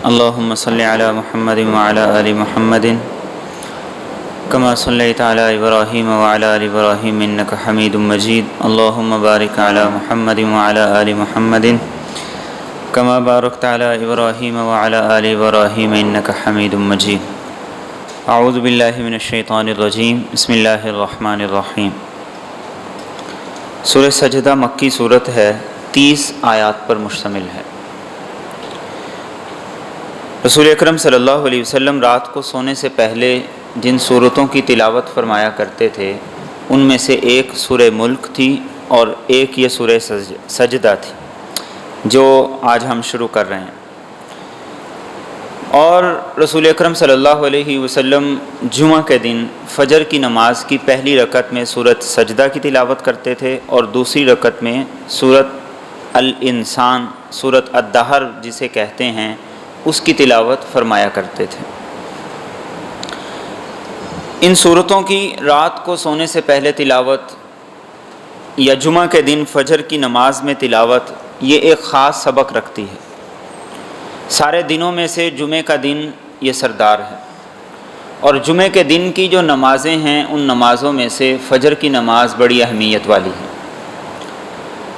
اللهم صل على محمد وعلى آل محمد كما صليت على إبراهيم وعلى آل إبراهيم إنك حميد مجيد. اللهم بارك على محمد وعلى آل محمد كما باركت على إبراهيم وعلى آل إبراهيم إنك حميد مجيد. اعوذ باللہ من الشیطان الرجیم. بسم اللہ الرحمن الرحیم. سورہ سجدہ مکی صورت ہے، 30 آیات پر مشتمل ہے. رسول اکرم صلی اللہ علیہ وسلم رات کو سونے سے پہلے جن صورتوں کی تلاوت فرمایا کرتے تھے ان میں سے ایک سورہ ملک تھی اور ایک یہ سورہ سجدہ تھی جو آج ہم شروع کر رہے ہیں. اور رسول اکرم صلی اللہ علیہ وسلم جمعہ کے دن فجر کی نماز کی پہلی رکعت میں سورۃ سجدہ کی تلاوت کرتے تھے اور دوسری رکعت میں سورۃ الانسان، سورۃ الدہر جسے کہتے ہیں، اس کی تلاوت فرمایا کرتے تھے. ان صورتوں کی رات کو سونے سے پہلے تلاوت یا جمعہ کے دن فجر کی نماز میں تلاوت یہ ایک خاص سبق رکھتی ہے. سارے دنوں میں سے جمعے کا دن یہ سردار ہے، اور جمعے کے دن کی جو نمازیں ہیں ان نمازوں میں سے فجر کی نماز بڑی اہمیت والی ہے.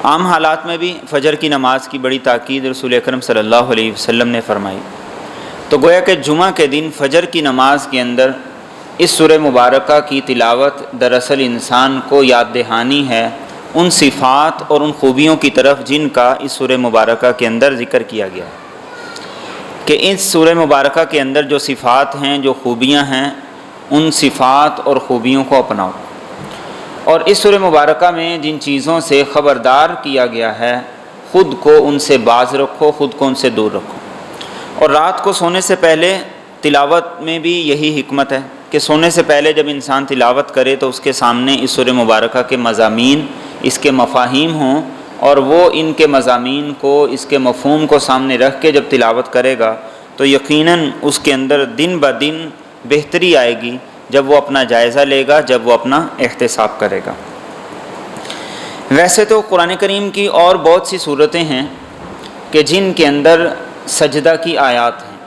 عام حالات میں بھی فجر کی نماز کی بڑی تاکید رسول اکرم صلی اللہ علیہ وسلم نے فرمائی. تو گویا کہ جمعہ کے دن فجر کی نماز کے اندر اس سورہ مبارکہ کی تلاوت دراصل انسان کو یاد دہانی ہے ان صفات اور ان خوبیوں کی طرف جن کا اس سورہ مبارکہ کے اندر ذکر کیا گیا ہے، کہ اس سورہ مبارکہ کے اندر جو صفات ہیں، جو خوبیاں ہیں، ان صفات اور خوبیوں کو اپناؤ. اور اس سورہ مبارکہ میں جن چیزوں سے خبردار کیا گیا ہے خود کو ان سے باز رکھو، خود کو ان سے دور رکھو. اور رات کو سونے سے پہلے تلاوت میں بھی یہی حکمت ہے کہ سونے سے پہلے جب انسان تلاوت کرے تو اس کے سامنے اس سورہ مبارکہ کے مضامین، اس کے مفاہیم ہوں، اور وہ ان کے مضامین کو، اس کے مفہوم کو سامنے رکھ کے جب تلاوت کرے گا تو یقیناً اس کے اندر دن بدن بہتری آئے گی جب وہ اپنا جائزہ لے گا، جب وہ اپنا احتساب کرے گا. ویسے تو قرآن کریم کی اور بہت سی صورتیں ہیں کہ جن کے اندر سجدہ کی آیات ہیں.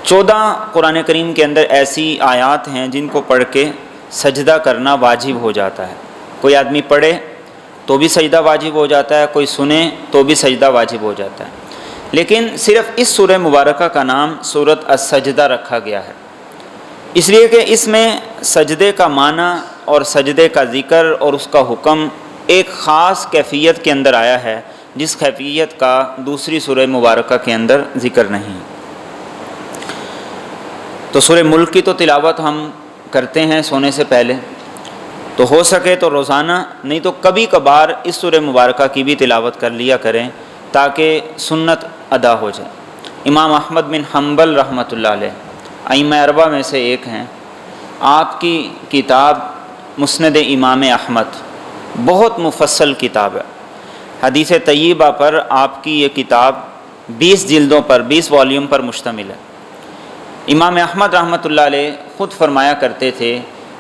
14 قرآن کریم کے اندر ایسی آیات ہیں جن کو پڑھ کے سجدہ کرنا واجب ہو جاتا ہے. کوئی آدمی پڑھے تو بھی سجدہ واجب ہو جاتا ہے، کوئی سنے تو بھی سجدہ واجب ہو جاتا ہے. لیکن صرف اس سورہ مبارکہ کا نام سورۃ السجدہ رکھا گیا ہے اس لیے کہ اس میں سجدے کا معنی اور سجدے کا ذکر اور اس کا حکم ایک خاص کیفیت کے اندر آیا ہے جس کیفیت کا دوسری سورہ مبارکہ کے اندر ذکر نہیں. تو سورہ ملک کی تو تلاوت ہم کرتے ہیں سونے سے پہلے، تو ہو سکے تو روزانہ، نہیں تو کبھی کبھار اس سورہ مبارکہ کی بھی تلاوت کر لیا کریں تاکہ سنت ادا ہو جائے. امام احمد بن حنبل رحمۃ اللہ علیہ ائمہ اربعہ میں سے ایک ہیں. آپ کی کتاب مسند امام احمد بہت مفصل کتاب ہے. حدیث طیبہ پر آپ کی یہ کتاب 20 جلدوں پر، 20 والیوم پر مشتمل ہے. امام احمد رحمۃ اللہ علیہ خود فرمایا کرتے تھے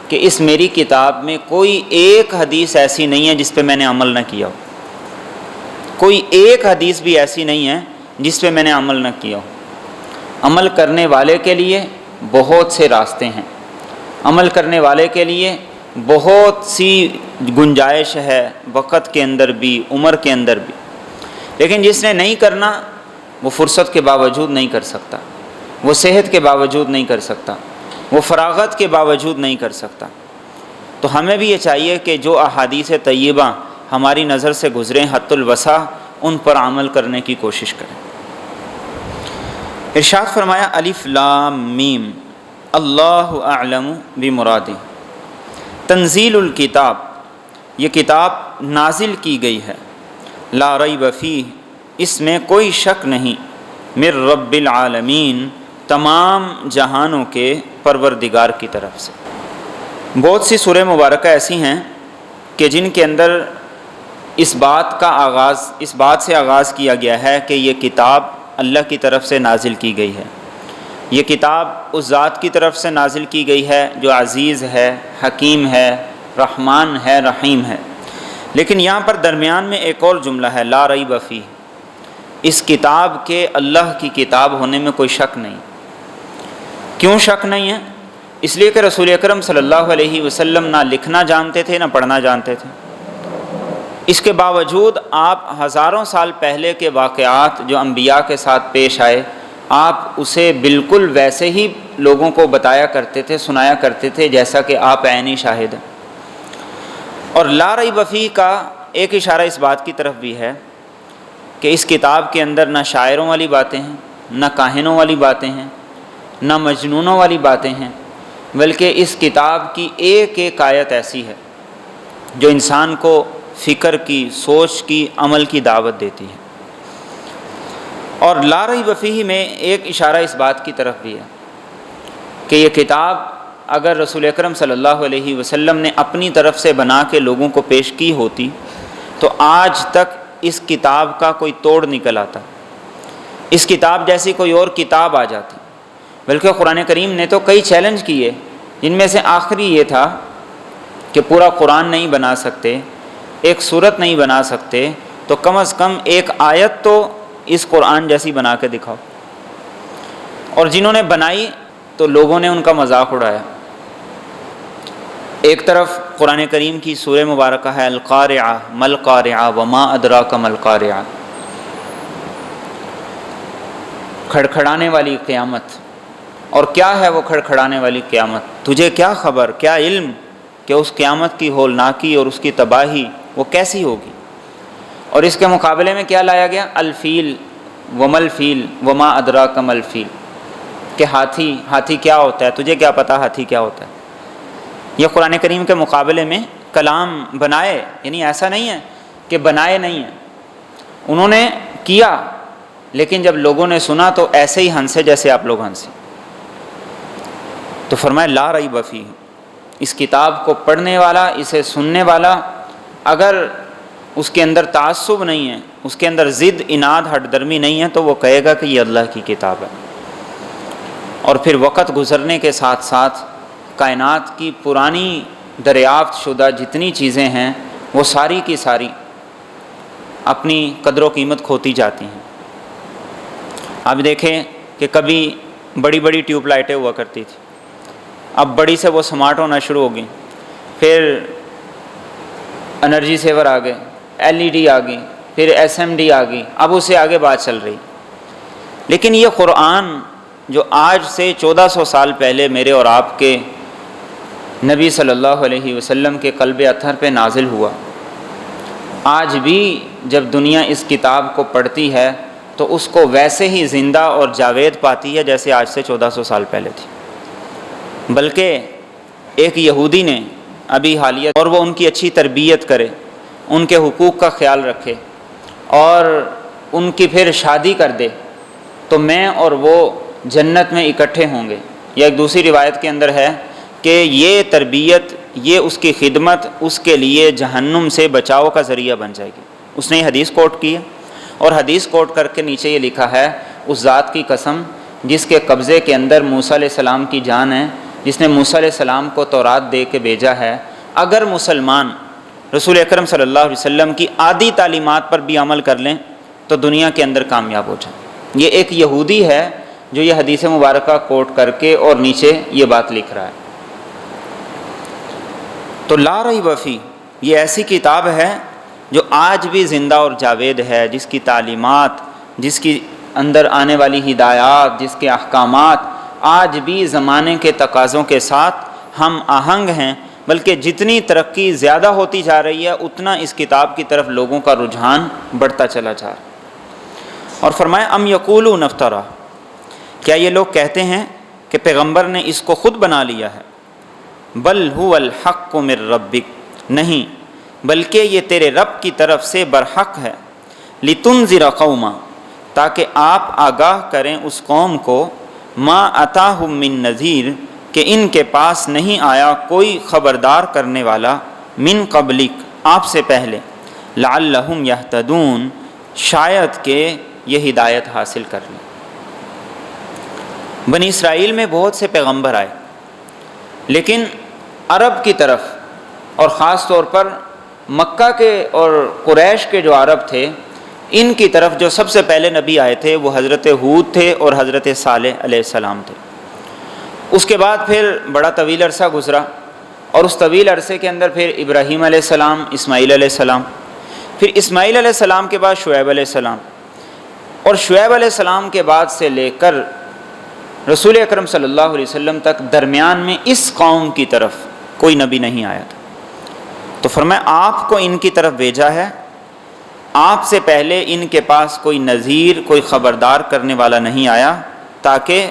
کہ اس میری کتاب میں کوئی ایک حدیث ایسی نہیں ہے جس پہ میں نے عمل نہ کیا ہو. کوئی ایک حدیث بھی ایسی نہیں ہے جس پہ میں نے عمل نہ کیا ہو. عمل کرنے والے کے لیے بہت سے راستے ہیں، عمل کرنے والے کے لیے بہت سی گنجائش ہے، وقت کے اندر بھی، عمر کے اندر بھی. لیکن جس نے نہیں کرنا وہ فرصت کے باوجود نہیں کر سکتا، وہ صحت کے باوجود نہیں کر سکتا، وہ فراغت کے باوجود نہیں کر سکتا. تو ہمیں بھی یہ چاہیے کہ جو احادیث طیبہ ہماری نظر سے گزریں حد الوسع ان پر عمل کرنے کی کوشش کریں. ارشاد فرمایا الف لام میم اللہ اعلم بمرادہ. تنزیل الکتاب، یہ کتاب نازل کی گئی ہے، لا ریب فیہ، اس میں کوئی شک نہیں، من رب العالمین، تمام جہانوں کے پروردگار کی طرف سے. بہت سی سورہ مبارکہ ایسی ہیں کہ جن کے اندر اس بات سے آغاز کیا گیا ہے کہ یہ کتاب اللہ کی طرف سے نازل کی گئی ہے. یہ کتاب اس ذات کی طرف سے نازل کی گئی ہے جو عزیز ہے، حکیم ہے، رحمان ہے، رحیم ہے. لیکن یہاں پر درمیان میں ایک اور جملہ ہے لا ریب فیہ. اس کتاب کے اللہ کی کتاب ہونے میں کوئی شک نہیں۔ کیوں شک نہیں ہے؟ اس لیے کہ رسول اکرم صلی اللہ علیہ وسلم نہ لکھنا جانتے تھے نہ پڑھنا جانتے تھے۔ اس کے باوجود آپ ہزاروں سال پہلے کے واقعات جو انبیاء کے ساتھ پیش آئے، آپ اسے بالکل ویسے ہی لوگوں کو بتایا کرتے تھے، سنایا کرتے تھے جیسا کہ آپ عینی شاہد ہیں۔ اور لا ریب فیہ کا ایک اشارہ اس بات کی طرف بھی ہے کہ اس کتاب کے اندر نہ شاعروں والی باتیں ہیں، نہ کاہنوں والی باتیں ہیں، نہ مجنونوں والی باتیں ہیں، بلکہ اس کتاب کی ایک ایک آیت ایسی ہے جو انسان کو فکر کی، سوچ کی، عمل کی دعوت دیتی ہے۔ اور لا ریب فیہ میں ایک اشارہ اس بات کی طرف بھی ہے کہ یہ کتاب اگر رسول اکرم صلی اللہ علیہ وسلم نے اپنی طرف سے بنا کے لوگوں کو پیش کی ہوتی تو آج تک اس کتاب کا کوئی توڑ نکل آتا، اس کتاب جیسی کوئی اور کتاب آ جاتی۔ بلکہ قرآن کریم نے تو کئی چیلنج کیے، جن میں سے آخری یہ تھا کہ پورا قرآن نہیں بنا سکتے، ایک سورت نہیں بنا سکتے، تو کم از کم ایک آیت تو اس قرآن جیسی بنا کے دکھاؤ۔ اور جنہوں نے بنائی تو لوگوں نے ان کا مذاق اڑایا۔ ایک طرف قرآن کریم کی سورہ مبارکہ ہے القارعہ ملقارعہ وما ادراک ملقارعہ، کھڑکھڑانے والی قیامت۔ اور کیا ہے وہ کھڑکھڑانے والی قیامت؟ تجھے کیا خبر، کیا علم کہ اس قیامت کی ہولناکی اور اس کی تباہی وہ کیسی ہوگی؟ اور اس کے مقابلے میں کیا لایا گیا؟ الفیل ومل فیل وما ادراک مل فیل، کہ ہاتھی کیا ہوتا ہے، تجھے کیا پتہ ہاتھی کیا ہوتا ہے۔ یہ قرآن کریم کے مقابلے میں کلام بنائے، یعنی ایسا نہیں ہے کہ بنائے نہیں ہیں، انہوں نے کیا، لیکن جب لوگوں نے سنا تو ایسے ہی ہنسے جیسے آپ لوگ ہنسے۔ تو فرمایا لا ریب فیہ، اس کتاب کو پڑھنے والا، اسے سننے والا، اگر اس کے اندر تعصب نہیں ہے، اس کے اندر ضد، اناد، ہٹ درمی نہیں ہے، تو وہ کہے گا کہ یہ اللہ کی کتاب ہے۔ اور پھر وقت گزرنے کے ساتھ ساتھ کائنات کی پرانی دریافت شدہ جتنی چیزیں ہیں وہ ساری کی ساری اپنی قدر و قیمت کھوتی جاتی ہیں۔ آپ دیکھیں کہ کبھی بڑی بڑی ٹیوب لائٹیں ہوا کرتی تھی، اب بڑی سے وہ سمارٹ ہونا شروع ہو گئی، پھر انرجی سیور آ گئے، LED آ گئی، پھر SMD آ گئی، اب اس سے آگے بات چل رہی۔ لیکن یہ قرآن جو آج سے 1400 سال پہلے میرے اور آپ کے نبی صلی اللہ علیہ وسلم کے قلب اطہر پہ نازل ہوا، آج بھی جب دنیا اس کتاب کو پڑھتی ہے تو اس کو ویسے ہی زندہ اور جاوید پاتی ہے جیسے آج سے 1400 سال پہلے تھی۔ بلکہ ایک یہودی نے ابھی حالیہ، اور وہ ان کی اچھی تربیت کرے، ان کے حقوق کا خیال رکھے اور ان کی پھر شادی کر دے تو میں اور وہ جنت میں اکٹھے ہوں گے۔ یا ایک دوسری روایت کے اندر ہے کہ یہ تربیت، یہ اس کی خدمت اس کے لیے جہنم سے بچاؤ کا ذریعہ بن جائے گی۔ اس نے یہ حدیث کوٹ کی ہے، اور حدیث کوٹ کر کے نیچے یہ لکھا ہے اس ذات کی قسم جس کے قبضے کے اندر موسیٰ علیہ السلام کی جان ہے، جس نے موسیٰ علیہ السلام کو تورات دے کے بھیجا ہے، اگر مسلمان رسول اکرم صلی اللہ علیہ وسلم کی آدھی تعلیمات پر بھی عمل کر لیں تو دنیا کے اندر کامیاب ہو جائیں۔ یہ ایک یہودی ہے جو یہ حدیث مبارکہ کوٹ کر کے اور نیچے یہ بات لکھ رہا ہے۔ تو لا ریب فیہ یہ ایسی کتاب ہے جو آج بھی زندہ اور جاوید ہے، جس کی تعلیمات، جس کی اندر آنے والی ہدایات، جس کے احکامات آج بھی زمانے کے تقاضوں کے ساتھ ہم آہنگ ہیں، بلکہ جتنی ترقی زیادہ ہوتی جا رہی ہے اتنا اس کتاب کی طرف لوگوں کا رجحان بڑھتا چلا جا رہا ہے۔ اور فرمایا ام یقولون افترا، کیا یہ لوگ کہتے ہیں کہ پیغمبر نے اس کو خود بنا لیا ہے؟ بل هو الحق من ربک، نہیں بلکہ یہ تیرے رب کی طرف سے برحق ہے۔ لتنذر قوما، تاکہ آپ آگاہ کریں اس قوم کو، ما اتاہم من نذیر، کہ ان کے پاس نہیں آیا کوئی خبردار کرنے والا، من قبلک، آپ سے پہلے، لعلہم یہتدون، شاید کہ یہ ہدایت حاصل کر لیں۔ بنی اسرائیل میں بہت سے پیغمبر آئے، لیکن عرب کی طرف اور خاص طور پر مکہ کے اور قریش کے جو عرب تھے، ان کی طرف جو سب سے پہلے نبی آئے تھے وہ حضرت ہود تھے اور حضرت صالح علیہ السلام تھے۔ اس کے بعد پھر بڑا طویل عرصہ گزرا، اور اس طویل عرصے کے اندر پھر ابراہیم علیہ السلام، اسماعیل علیہ السلام، پھر اسماعیل علیہ السلام کے بعد شعیب علیہ السلام، اور شعیب علیہ السلام کے بعد سے لے کر رسول اکرم صلی اللہ علیہ وسلم تک درمیان میں اس قوم کی طرف کوئی نبی نہیں آیا تھا۔ تو فرمایا آپ کو ان کی طرف بھیجا ہے، آپ سے پہلے ان کے پاس کوئی نذیر، کوئی خبردار کرنے والا نہیں آیا تاکہ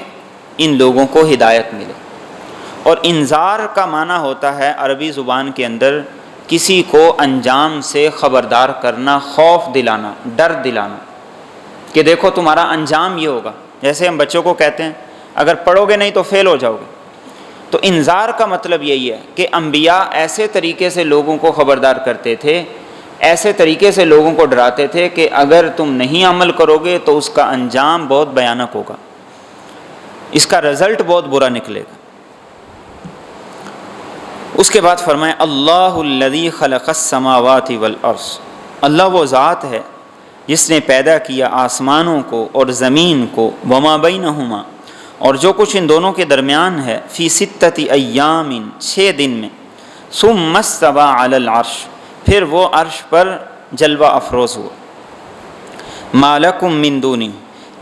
ان لوگوں کو ہدایت ملے۔ اور انذار کا معنی ہوتا ہے عربی زبان کے اندر کسی کو انجام سے خبردار کرنا، خوف دلانا، ڈر دلانا، کہ دیکھو تمہارا انجام یہ ہوگا۔ جیسے ہم بچوں کو کہتے ہیں اگر پڑھو گے نہیں تو فیل ہو جاؤ گے، تو انذار کا مطلب یہی ہے کہ انبیاء ایسے طریقے سے لوگوں کو خبردار کرتے تھے، ایسے طریقے سے لوگوں کو ڈراتے تھے کہ اگر تم نہیں عمل کرو گے تو اس کا انجام بہت بھیانک ہوگا، اس کا رزلٹ بہت برا نکلے گا۔ اس کے بعد فرمایا اللہ الذی خلق السماوات والارض، اللہ وہ ذات ہے جس نے پیدا کیا آسمانوں کو اور زمین کو، وما بینہما، اور جو کچھ ان دونوں کے درمیان ہے، فی ستۃ ایام، 6 دن میں، ثم استوی علی العرش، پھر وہ عرش پر جلوہ افروز ہوا، ما لکم من دونہ،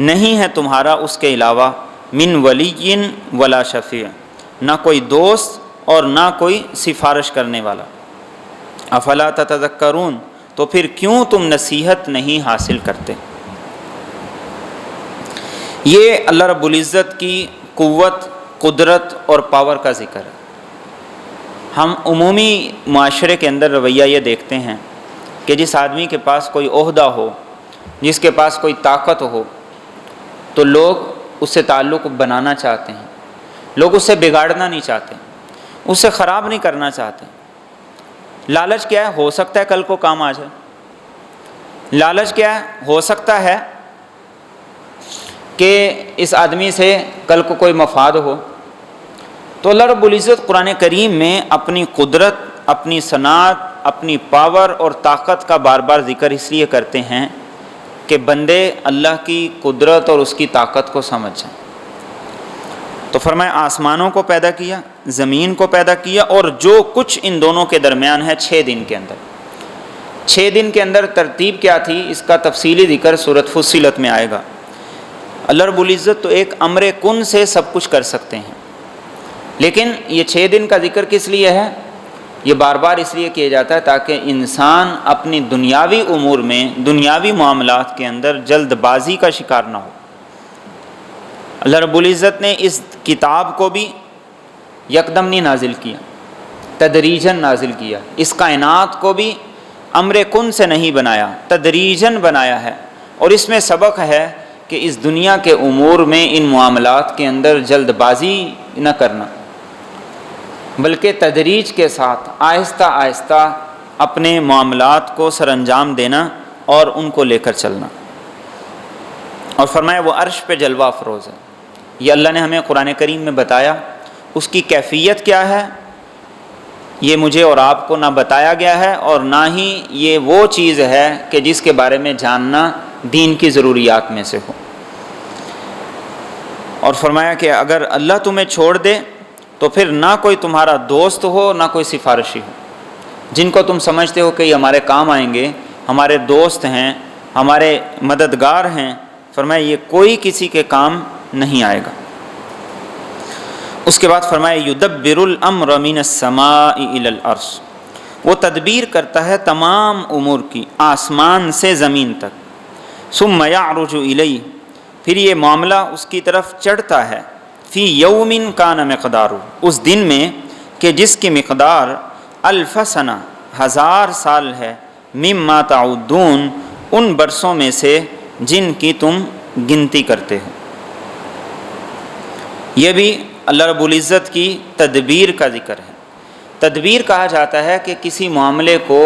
نہیں ہے تمہارا اس کے علاوہ، من ولی ولا شفیع، نہ کوئی دوست اور نہ کوئی سفارش کرنے والا، افلا تتذکرون، تو پھر کیوں تم نصیحت نہیں حاصل کرتے۔ یہ اللہ رب العزت کی قوت، قدرت اور پاور کا ذکر ہے۔ ہم عمومی معاشرے کے اندر رویہ یہ دیکھتے ہیں کہ جس آدمی کے پاس کوئی عہدہ ہو، جس کے پاس کوئی طاقت ہو، تو لوگ اس سے تعلق بنانا چاہتے ہیں، لوگ اس سے بگاڑنا نہیں چاہتے، اس سے خراب نہیں کرنا چاہتے۔ لالچ کیا ہے؟ ہو سکتا ہے کل کو کام آ جائے۔ لالچ کیا ہے؟ ہو سکتا ہے کہ اس آدمی سے کل کو کوئی مفاد ہو۔ تو اللہ رب العزت قرآن کریم میں اپنی قدرت، اپنی صنعت، اپنی پاور اور طاقت کا بار بار ذکر اس لیے کرتے ہیں کہ بندے اللہ کی قدرت اور اس کی طاقت کو سمجھ جائیں۔ تو فرمایا آسمانوں کو پیدا کیا، زمین کو پیدا کیا، اور جو کچھ ان دونوں کے درمیان ہے 6 دن کے اندر۔ 6 دن کے اندر ترتیب کیا تھی اس کا تفصیلی ذکر سورۃ فصلت میں آئے گا۔ اللہ رب العزت تو ایک امر کن سے سب کچھ کر سکتے ہیں، لیکن یہ 6 دن کا ذکر کس لیے ہے؟ یہ بار بار اس لیے کیا جاتا ہے تاکہ انسان اپنی دنیاوی امور میں، دنیاوی معاملات کے اندر جلد بازی کا شکار نہ ہو۔ اللہ رب العزت نے اس کتاب کو بھی یکدم نہیں نازل کیا، تدریجاً نازل کیا۔ اس کائنات کو بھی امر کن سے نہیں بنایا، تدریجاً بنایا ہے، اور اس میں سبق ہے کہ اس دنیا کے امور میں، ان معاملات کے اندر جلد بازی نہ کرنا، بلکہ تدریج کے ساتھ آہستہ آہستہ اپنے معاملات کو سر انجام دینا اور ان کو لے کر چلنا۔ اور فرمایا وہ عرش پہ جلوہ افروز ہے۔ یہ اللہ نے ہمیں قرآن کریم میں بتایا، اس کی کیفیت کیا ہے یہ مجھے اور آپ کو نہ بتایا گیا ہے، اور نہ ہی یہ وہ چیز ہے کہ جس کے بارے میں جاننا دین کی ضروریات میں سے ہو۔ اور فرمایا کہ اگر اللہ تمہیں چھوڑ دے تو پھر نہ کوئی تمہارا دوست ہو، نہ کوئی سفارشی ہو، جن کو تم سمجھتے ہو کہ یہ ہمارے کام آئیں گے، ہمارے دوست ہیں، ہمارے مددگار ہیں، فرمایا یہ کوئی کسی کے کام نہیں آئے گا۔ اس کے بعد فرمایا یدبر الامر من السماء الی الارض، وہ تدبیر کرتا ہے تمام امور کی، آسمان سے زمین تک، ثم یعرج الیہ، پھر یہ معاملہ اس کی طرف چڑھتا ہے، فی یوم کان مقدارہ، اس دن میں کہ جس کی مقدار الف سنہ، 1000 سال ہے، مما تعدون، ان برسوں میں سے جن کی تم گنتی کرتے ہو۔ یہ بھی اللہ رب العزت کی تدبیر کا ذکر ہے۔ تدبیر کہا جاتا ہے کہ کسی معاملے کو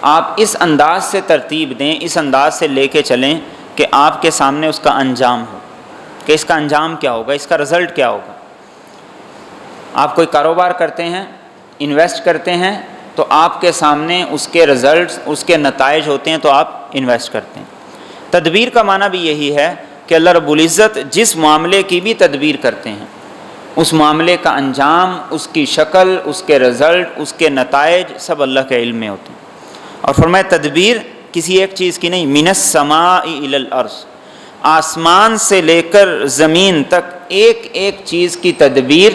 آپ اس انداز سے ترتیب دیں، اس انداز سے لے کے چلیں کہ آپ کے سامنے اس کا انجام ہو، کہ اس کا انجام کیا ہوگا، اس کا رزلٹ کیا ہوگا۔ آپ کوئی کاروبار کرتے ہیں، انویسٹ کرتے ہیں، تو آپ کے سامنے اس کے رزلٹس، اس کے نتائج ہوتے ہیں، تو آپ انویسٹ کرتے ہیں۔ تدبیر کا معنی بھی یہی ہے کہ اللہ رب العزت جس معاملے کی بھی تدبیر کرتے ہیں اس معاملے کا انجام، اس کی شکل، اس کے رزلٹ، اس کے نتائج سب اللہ کے علم میں ہوتے ہیں۔ اور فرمایا تدبیر کسی ایک چیز کی نہیں، من السماء الی الارض، آسمان سے لے کر زمین تک ایک ایک چیز کی تدبیر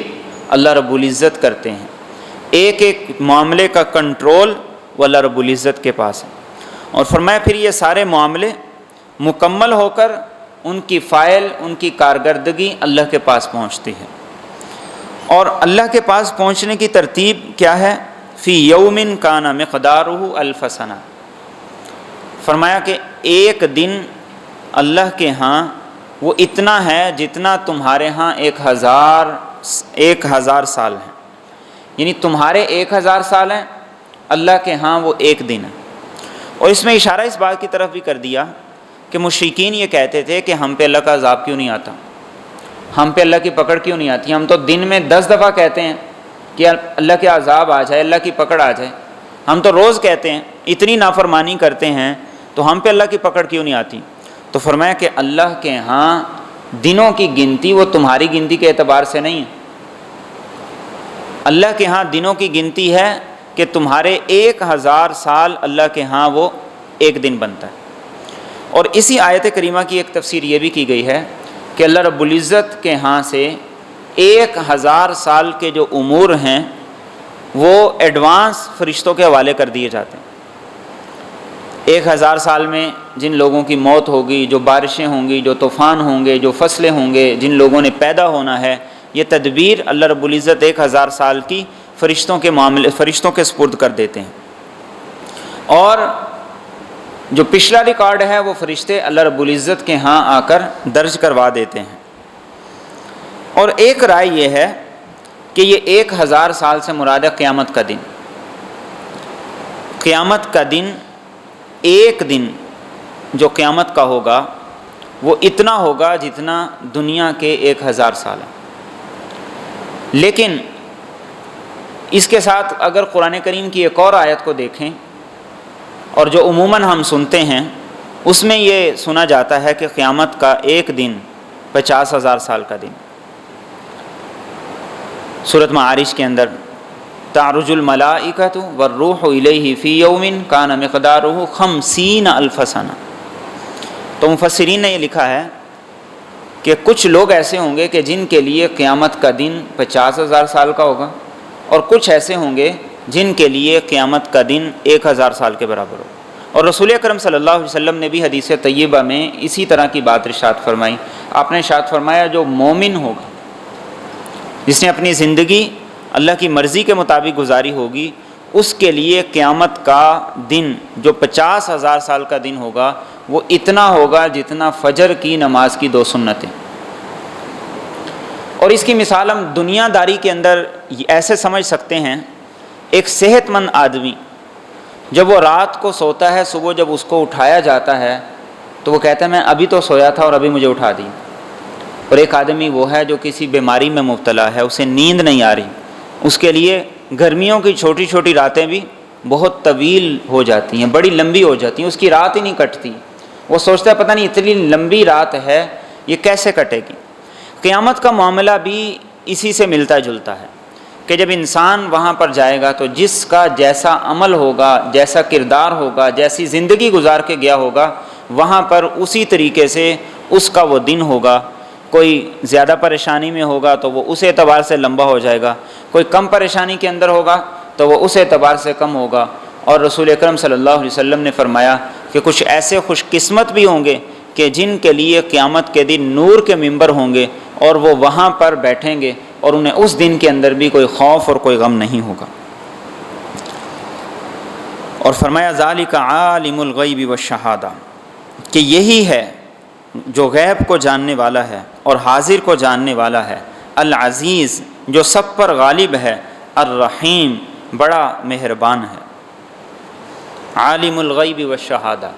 اللہ رب العزت کرتے ہیں، ایک ایک معاملے کا کنٹرول وہ اللہ رب العزت کے پاس ہے۔ اور فرمایا پھر یہ سارے معاملے مکمل ہو کر ان کی فائل، ان کی کارکردگی اللہ کے پاس پہنچتی ہے۔ اور اللہ کے پاس پہنچنے کی ترتیب کیا ہے؟ فی یوم کان مقدارہ الف سنہ، فرمایا کہ ایک دن اللہ کے ہاں وہ اتنا ہے جتنا تمہارے ہاں 1000 سال ہیں، یعنی تمہارے 1000 سال ہیں، اللہ کے ہاں وہ ایک دن ہے۔ اور اس میں اشارہ اس بات کی طرف بھی کر دیا کہ مشرکین یہ کہتے تھے کہ ہم پہ اللہ کا عذاب کیوں نہیں آتا، ہم پہ اللہ کی پکڑ کیوں نہیں آتی، ہم تو دن میں 10 دفعہ کہتے ہیں کہ اللہ کے عذاب آ جائے، اللہ کی پکڑ آ جائے، ہم تو روز کہتے ہیں، اتنی نافرمانی کرتے ہیں تو ہم پہ اللہ کی پکڑ کیوں نہیں آتی؟ تو فرمایا کہ اللہ کے ہاں دنوں کی گنتی وہ تمہاری گنتی کے اعتبار سے نہیں ہے، اللہ کے ہاں دنوں کی گنتی ہے کہ تمہارے 1000 سال اللہ کے ہاں وہ ایک دن بنتا ہے۔ اور اسی آیت کریمہ کی ایک تفسیر یہ بھی کی گئی ہے کہ اللہ رب العزت کے ہاں سے 1000 سال کے جو امور ہیں وہ ایڈوانس فرشتوں کے حوالے کر دیے جاتے ہیں۔ 1000 سال میں جن لوگوں کی موت ہوگی، جو بارشیں ہوں گی، جو طوفان ہوں گے، جو فصلیں ہوں گے، جن لوگوں نے پیدا ہونا ہے، یہ تدبیر اللہ رب العزت 1000 سال کی فرشتوں کے سپرد کر دیتے ہیں۔ اور جو پچھلا ریکارڈ ہے وہ فرشتے اللہ رب العزت کے ہاں آ کر درج کروا دیتے ہیں۔ اور ایک رائے یہ ہے کہ یہ 1000 سال سے مراد ہے قیامت کا دن۔ قیامت کا دن، ایک دن جو قیامت کا ہوگا وہ اتنا ہوگا جتنا دنیا کے 1000 سال ہیں۔ لیکن اس کے ساتھ اگر قرآن کریم کی ایک اور آیت کو دیکھیں، اور جو عموماً ہم سنتے ہیں، اس میں یہ سنا جاتا ہے کہ قیامت کا ایک دن 50,000 سال کا دن۔ سورۃ معارج کے اندر تعرج الملائکۃ والروح الیہ فی یوم کان مقدارہ 50,000 سنہ۔ تو مفسرین نے یہ لکھا ہے کہ کچھ لوگ ایسے ہوں گے کہ جن کے لیے قیامت کا دن 50,000 سال کا ہوگا، اور کچھ ایسے ہوں گے جن کے لیے قیامت کا دن 1000 سال کے برابر ہو۔ اور رسول اکرم صلی اللہ علیہ وسلم نے بھی حدیث طیبہ میں اسی طرح کی بات ارشاد فرمائی۔ آپ نے ارشاد فرمایا جو مومن ہوگا، جس نے اپنی زندگی اللہ کی مرضی کے مطابق گزاری ہوگی، اس کے لیے قیامت کا دن جو 50,000 سال کا دن ہوگا وہ اتنا ہوگا جتنا فجر کی نماز کی 2 سنتیں۔ اور اس کی مثال ہم دنیا داری کے اندر ایسے سمجھ سکتے ہیں، ایک صحت مند آدمی جب وہ رات کو سوتا ہے، صبح جب اس کو اٹھایا جاتا ہے تو وہ کہتا ہے میں ابھی تو سویا تھا اور ابھی مجھے اٹھا دی۔ اور ایک آدمی وہ ہے جو کسی بیماری میں مبتلا ہے، اسے نیند نہیں آ رہی، اس کے لیے گرمیوں کی چھوٹی چھوٹی راتیں بھی بہت طویل ہو جاتی ہیں، بڑی لمبی ہو جاتی ہیں، اس کی رات ہی نہیں کٹتی، وہ سوچتا ہے پتہ نہیں اتنی لمبی رات ہے یہ کیسے کٹے گی۔ قیامت کا معاملہ بھی اسی سے ملتا جلتا ہے کہ جب انسان وہاں پر جائے گا تو جس کا جیسا عمل ہوگا، جیسا کردار ہوگا، جیسی زندگی گزار کے گیا ہوگا، وہاں پر اسی طریقے سے اس کا وہ دن ہوگا۔ کوئی زیادہ پریشانی میں ہوگا تو وہ اس اعتبار سے لمبا ہو جائے گا، کوئی کم پریشانی کے اندر ہوگا تو وہ اس اعتبار سے کم ہوگا۔ اور رسول اکرم صلی اللہ علیہ وسلم نے فرمایا کہ کچھ ایسے خوش قسمت بھی ہوں گے کہ جن کے لیے قیامت کے دن نور کے ممبر ہوں گے اور وہ وہاں پر بیٹھیں گے اور انہیں اس دن کے اندر بھی کوئی خوف اور کوئی غم نہیں ہوگا۔ اور فرمایا ذالک عالم الغیب والشہادہ، کہ یہی ہے جو غیب کو جاننے والا ہے اور حاضر کو جاننے والا ہے، العزیز جو سب پر غالب ہے، الرحیم بڑا مہربان ہے۔ عالم الغیب والشہادہ،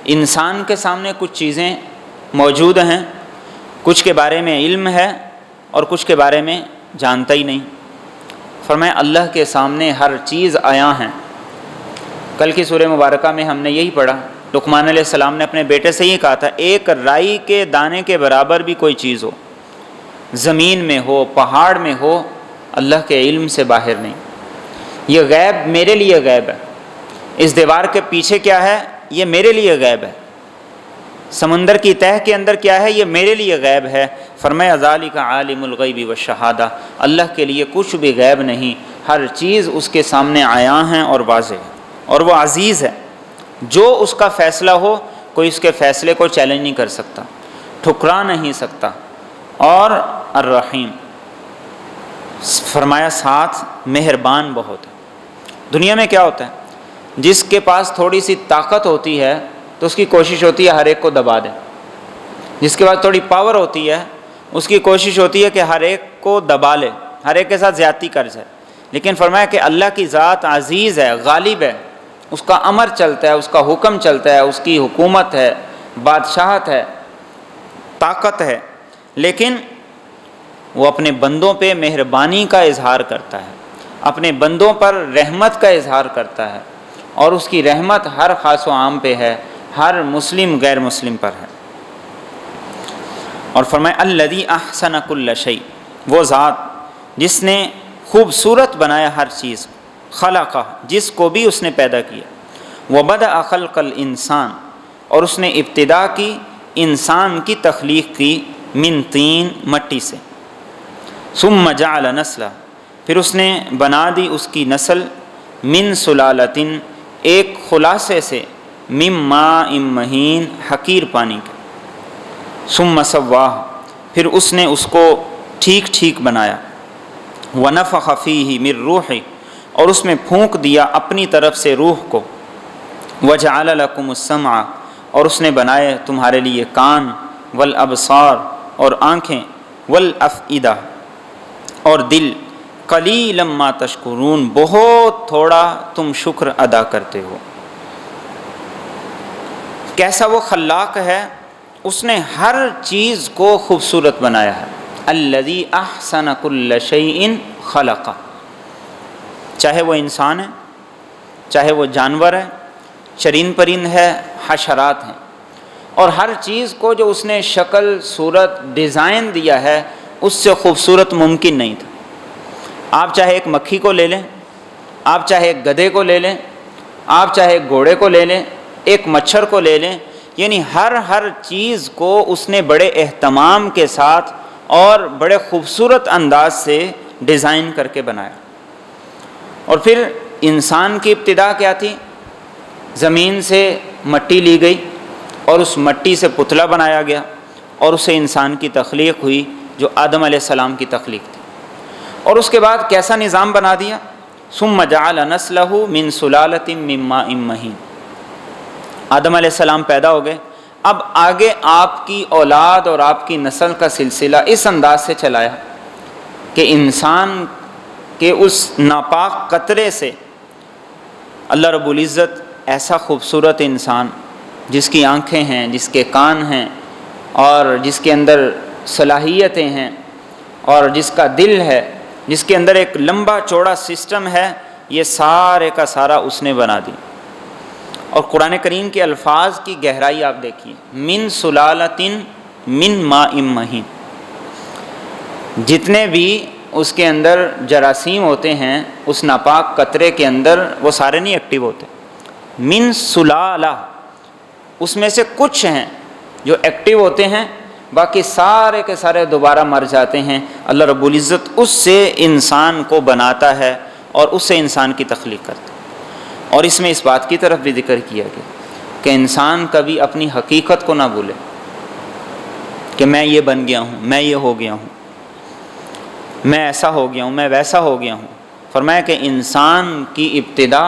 انسان کے سامنے کچھ چیزیں موجود ہیں، کچھ کے بارے میں علم ہے اور کچھ کے بارے میں جانتا ہی نہیں۔ فرمایا اللہ کے سامنے ہر چیز عیاں ہیں۔ کل کی سورہ مبارکہ میں ہم نے یہی پڑھا، لقمان علیہ السلام نے اپنے بیٹے سے یہ کہا تھا، ایک رائی کے دانے کے برابر بھی کوئی چیز ہو، زمین میں ہو، پہاڑ میں ہو، اللہ کے علم سے باہر نہیں۔ یہ غیب میرے لیے غیب ہے، اس دیوار کے پیچھے کیا ہے یہ میرے لیے غیب ہے، سمندر کی تہہ کے اندر کیا ہے یہ میرے لیے غیب ہے۔ فرمایا ذالک عالم الغیب والشہادہ، اللہ کے لیے کچھ بھی غیب نہیں، ہر چیز اس کے سامنے عیاں ہیں اور واضح ہے، اور وہ عزیز ہے، جو اس کا فیصلہ ہو کوئی اس کے فیصلے کو چیلنج نہیں کر سکتا، ٹھکرا نہیں سکتا، اور الرحیم، فرمایا ساتھ مہربان بہت ہے۔ دنیا میں کیا ہوتا ہے، جس کے پاس تھوڑی سی طاقت ہوتی ہے تو اس کی کوشش ہوتی ہے ہر ایک کو دبا دے، جس کے پاس تھوڑی پاور ہوتی ہے اس کی کوشش ہوتی ہے کہ ہر ایک کو دبا لے، ہر ایک کے ساتھ زیادتی کر جائے۔ لیکن فرمایا کہ اللہ کی ذات عزیز ہے، غالب ہے، اس کا امر چلتا ہے، اس کا حکم چلتا ہے، اس کی حکومت ہے، بادشاہت ہے، طاقت ہے، لیکن وہ اپنے بندوں پہ مہربانی کا اظہار کرتا ہے، اپنے بندوں پر رحمت کا اظہار کرتا ہے، اور اس کی رحمت ہر خاص و عام پہ ہے، ہر مسلم غیر مسلم پر ہے۔ اور فرمایا الذی احسن کل شیء، وہ ذات جس نے خوبصورت بنایا ہر چیز، خلقہ، جس کو بھی اس نے پیدا کیا، وبدأ خلق الانسان، اور اس نے ابتدا کی انسان کی تخلیق کی، من طین، مٹی سے، ثم جعل نسلہ، پھر اس نے بنا دی اس کی نسل، من سلالۃ، ایک خلاصے سے، من ماء مہین، حقیر پانی کے، ثم سواہ، پھر اس نے اس کو ٹھیک ٹھیک بنایا، ونفخ فیہ من روحہ، اور اس میں پھونک دیا اپنی طرف سے روح کو، وجعل لکم السمع، اور اس نے بنائے تمہارے لیے کان، والابصار، اور آنکھیں، والافئدہ، اور دل، قلیلا ما تشکرون، بہت تھوڑا تم شکر ادا کرتے ہو۔ کیسا وہ خلاق ہے، اس نے ہر چیز کو خوبصورت بنایا ہے۔ الذی احسن کل شیء خلقہ، چاہے وہ انسان ہے، چاہے وہ جانور ہے، چرند پرند ہے، حشرات ہیں، اور ہر چیز کو جو اس نے شکل، صورت، ڈیزائن دیا ہے، اس سے خوبصورت ممکن نہیں تھا۔ آپ چاہے ایک مکھی کو لے لیں، آپ چاہے ایک گدھے کو لے لیں، آپ چاہے ایک گھوڑے کو لے لیں، ایک مچھر کو لے لیں، یعنی ہر چیز کو اس نے بڑے اہتمام کے ساتھ اور بڑے خوبصورت انداز سے ڈیزائن کر کے بنایا۔ اور پھر انسان کی ابتدا کیا تھی، زمین سے مٹی لی گئی اور اس مٹی سے پتلا بنایا گیا، اور اسے انسان کی تخلیق ہوئی جو آدم علیہ السلام کی تخلیق تھی۔ اور اس کے بعد کیسا نظام بنا دیا، ثم جعل نسلہ من سلالۃ من ماء مہین، آدم علیہ السلام پیدا ہو گئے، اب آگے آپ کی اولاد اور آپ کی نسل کا سلسلہ اس انداز سے چلایا کہ انسان کے اس ناپاک قطرے سے اللہ رب العزت ایسا خوبصورت انسان، جس کی آنکھیں ہیں، جس کے کان ہیں، اور جس کے اندر صلاحیتیں ہیں، اور جس کا دل ہے، جس کے اندر ایک لمبا چوڑا سسٹم ہے، یہ سارے کا سارا اس نے بنا دی۔ اور قرآن کریم کے الفاظ کی گہرائی آپ دیکھیے، من سلالۃ من ماء مہین، جتنے بھی اس کے اندر جراثیم ہوتے ہیں اس ناپاک قطرے کے اندر، وہ سارے نہیں ایکٹیو ہوتے، من سلالہ، اس میں سے کچھ ہیں جو ایکٹیو ہوتے ہیں، باقی سارے کے سارے دوبارہ مر جاتے ہیں۔ اللہ رب العزت اس سے انسان کو بناتا ہے اور اس سے انسان کی تخلیق کرتا ہے۔ اور اس میں اس بات کی طرف بھی ذکر کیا گیا کہ انسان کبھی اپنی حقیقت کو نہ بھولے کہ میں یہ بن گیا ہوں، میں یہ ہو گیا ہوں، میں ایسا ہو گیا ہوں، میں ویسا ہو گیا ہوں۔ فرمایا کہ انسان کی ابتدا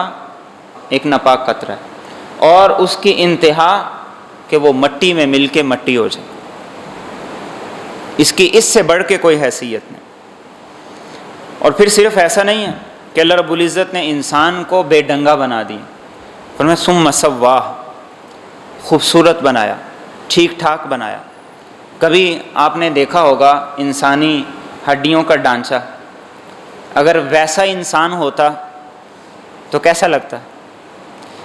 ایک ناپاک قطرہ ہے، اور اس کی انتہا کہ وہ مٹی میں مل کے مٹی ہو جائے، اس کی اس سے بڑھ کے کوئی حیثیت نہیں۔ اور پھر صرف ایسا نہیں ہے کہ اللہ رب العزت نے انسان کو بے ڈنگا بنا دی، فرمایا ثم سواہ، خوبصورت بنایا، ٹھیک ٹھاک بنایا۔ کبھی آپ نے دیکھا ہوگا انسانی ہڈیوں کا ڈھانچہ، اگر ویسا انسان ہوتا تو کیسا لگتا؟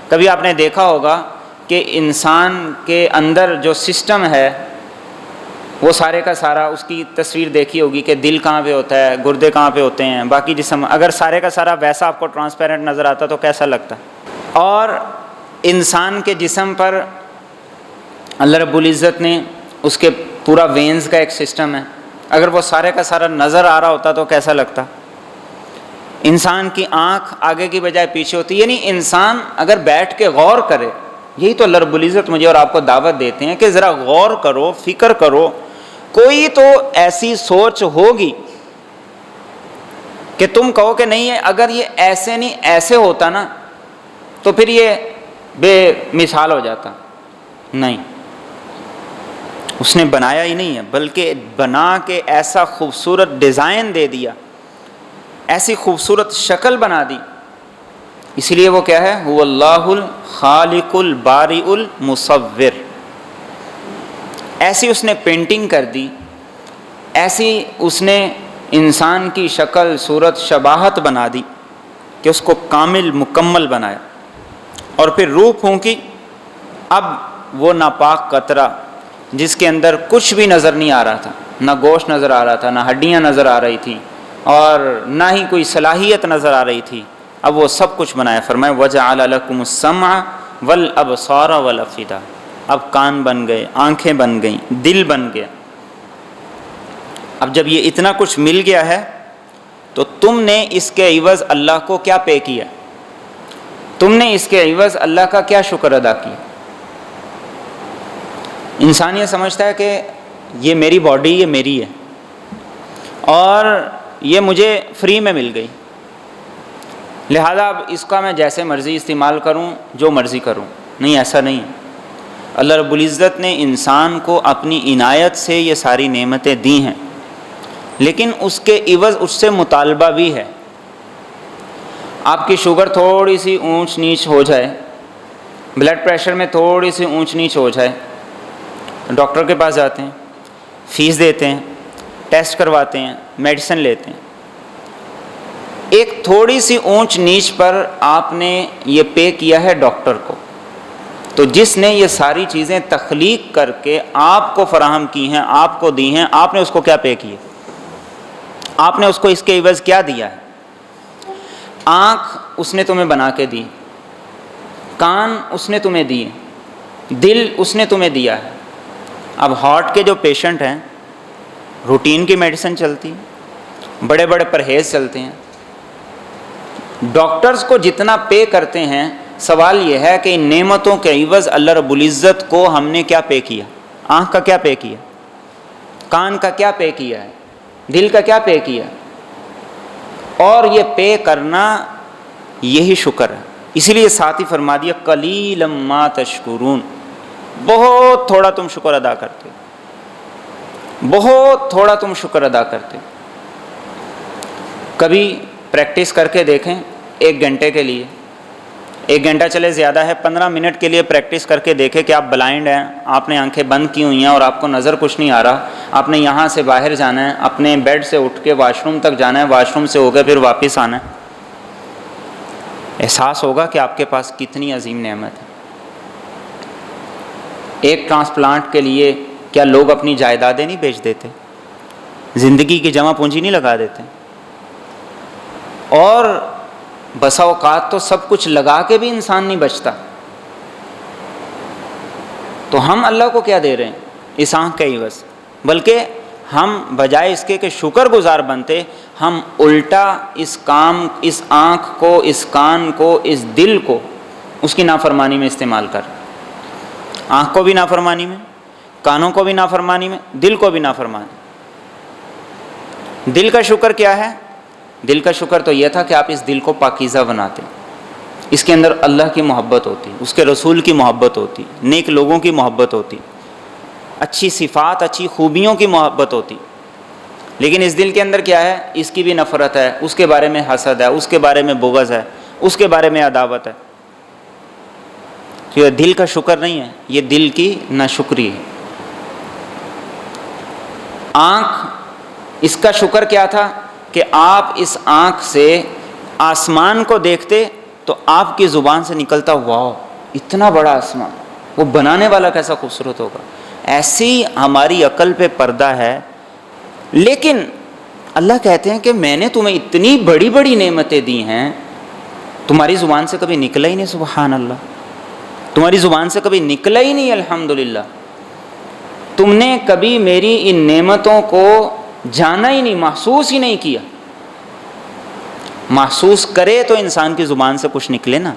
کبھی آپ نے دیکھا ہوگا کہ انسان کے اندر جو سسٹم ہے وہ سارے کا سارا، اس کی تصویر دیکھی ہوگی کہ دل کہاں پہ ہوتا ہے، گردے کہاں پہ ہوتے ہیں، باقی جسم، اگر سارے کا سارا ویسا آپ کو ٹرانسپیرنٹ نظر آتا تو کیسا لگتا؟ اور انسان کے جسم پر اللہ رب العزت نے اس کے پورا وینز کا ایک سسٹم ہے، اگر وہ سارے کا سارا نظر آ رہا ہوتا تو کیسا لگتا؟ انسان کی آنکھ آگے کی بجائے پیچھے ہوتی، یعنی انسان اگر بیٹھ کے غور کرے، یہی تو اللہ رب العزت مجھے اور آپ کو دعوت دیتے ہیں کہ ذرا غور کرو، فکر کرو، کوئی تو ایسی سوچ ہوگی کہ تم کہو کہ نہیں ہے، اگر یہ ایسے نہیں ایسے ہوتا نا تو پھر یہ بے مثال ہو جاتا۔ نہیں، اس نے بنایا ہی نہیں ہے، بلکہ بنا کے ایسا خوبصورت ڈیزائن دے دیا، ایسی خوبصورت شکل بنا دی، اس لیے وہ کیا ہے؟ هو اللہ الخالق البارئ المصور۔ ایسی اس نے پینٹنگ کر دی، ایسی اس نے انسان کی شکل صورت شباہت بنا دی کہ اس کو کامل مکمل بنایا، اور پھر روح پھونکی۔ اب وہ ناپاک قطرہ جس کے اندر کچھ بھی نظر نہیں آ رہا تھا، نہ گوشت نظر آ رہا تھا، نہ ہڈیاں نظر آ رہی تھیں، اور نہ ہی کوئی صلاحیت نظر آ رہی تھی، اب وہ سب کچھ بنایا۔ فرمایا وَجَعَلَ لَكُمُ السَّمْعَ وَالْأَبْصَارَ وَالْأَفْئِدَةَ، اب کان بن گئے، آنکھیں بن گئیں، دل بن گیا۔ اب جب یہ اتنا کچھ مل گیا ہے تو تم نے اس کے عوض اللہ کو کیا پے کیا؟ تم نے اس کے عوض اللہ کا کیا شکر ادا کیا؟ انسان یہ سمجھتا ہے کہ یہ میری باڈی، یہ میری ہے اور یہ مجھے فری میں مل گئی، لہذا اب اس کا میں جیسے مرضی استعمال کروں، جو مرضی کروں۔ نہیں، ایسا نہیں ہے۔ اللہ رب العزت نے انسان کو اپنی عنایت سے یہ ساری نعمتیں دی ہیں، لیکن اس کے عوض اس سے مطالبہ بھی ہے۔ آپ کی شوگر تھوڑی سی اونچ نیچ ہو جائے، بلڈ پریشر میں تھوڑی سی اونچ نیچ ہو جائے، ڈاکٹر کے پاس جاتے ہیں، فیس دیتے ہیں، ٹیسٹ کرواتے ہیں، میڈیسن لیتے ہیں۔ ایک تھوڑی سی اونچ نیچ پر آپ نے یہ پے کیا ہے ڈاکٹر کو، تو جس نے یہ ساری چیزیں تخلیق کر کے آپ کو فراہم کی ہیں، آپ کو دی ہیں، آپ نے اس کو کیا پے کیا؟ آپ نے اس کو اس کے عوض کیا دیا ہے؟ آنکھ اس نے تمہیں بنا کے دی، کان اس نے تمہیں دیے، دل اس نے تمہیں دیا ہے۔ اب ہارٹ کے جو پیشنٹ ہیں، روٹین کی میڈیسن چلتی ہے، بڑے بڑے پرہیز چلتے ہیں، ڈاکٹرز کو جتنا پے کرتے ہیں، سوال یہ ہے کہ ان نعمتوں کے عوض اللہ رب العزت کو ہم نے کیا پے کیا؟ آنکھ کا کیا پے کیا؟ کان کا کیا پے کیا ہے؟ دل کا کیا پے کیا؟ اور یہ پے کرنا یہی شکر ہے۔ اسی لیے ساتھ ہی فرما دیا قلیلا ما تشکرون، بہت تھوڑا تم شکر ادا کرتے ہو، بہت تھوڑا تم شکر ادا کرتے ہو۔ کبھی پریکٹس کر کے دیکھیں، 1 گھنٹے کے لیے، 1 گھنٹہ چلے زیادہ ہے، 15 منٹ کے لیے پریکٹس کر کے دیکھیں کہ آپ بلائنڈ ہیں، آپ نے آنکھیں بند کی ہوئی ہیں اور آپ کو نظر کچھ نہیں آ رہا، آپ نے یہاں سے باہر جانا ہے، اپنے بیڈ سے اٹھ کے واش روم تک جانا ہے، واش روم سے ہو کے پھر واپس آنا ہے، احساس ہوگا کہ آپ کے پاس کتنی عظیم نعمت ہے۔ ایک ٹرانسپلانٹ کے لیے کیا لوگ اپنی جائیدادیں نہیں بیچ دیتے؟ زندگی کی جمع پونجی نہیں لگا دیتے؟ اور بسا اوقات تو سب کچھ لگا کے بھی انسان نہیں بچتا، تو ہم اللہ کو کیا دے رہے ہیں اس آنکھ کے عوض؟ بلکہ ہم بجائے اس کے کہ شکر گزار بنتے، ہم الٹا اس کام، اس آنکھ کو، اس کان کو، اس دل کو اس کی نافرمانی میں استعمال کر، آنکھ کو بھی نافرمانی میں، کانوں کو بھی نافرمانی میں، دل کو بھی نافرمانی۔ دل کا شکر کیا ہے؟ دل کا شکر تو یہ تھا کہ آپ اس دل کو پاکیزہ بناتے، اس کے اندر اللہ کی محبت ہوتی، اس کے رسول کی محبت ہوتی، نیک لوگوں کی محبت ہوتی، اچھی صفات، اچھی خوبیوں کی محبت ہوتی۔ لیکن اس دل کے اندر کیا ہے؟ اس کی بھی نفرت ہے، اس کے بارے میں حسد ہے، اس کے بارے میں بغض ہے، اس کے بارے میں عداوت ہے۔ تو یہ دل کا شکر نہیں ہے، یہ دل کی ناشکری ہے۔ آنکھ، اس کا شکر کیا تھا کہ آپ اس آنکھ سے آسمان کو دیکھتے تو آپ کی زبان سے نکلتا واو اتنا بڑا آسمان، وہ بنانے والا کیسا خوبصورت ہوگا. ایسی ہماری عقل پہ پردہ ہے. لیکن اللہ کہتے ہیں کہ میں نے تمہیں اتنی بڑی بڑی نعمتیں دی ہیں, تمہاری زبان سے کبھی نکلا ہی نہیں سبحان اللہ, تمہاری زبان سے کبھی نکلا ہی نہیں الحمدللہ. تم نے کبھی میری ان نعمتوں کو جانا ہی نہیں, محسوس ہی نہیں کیا. محسوس کرے تو انسان کی زبان سے کچھ نکلے نا.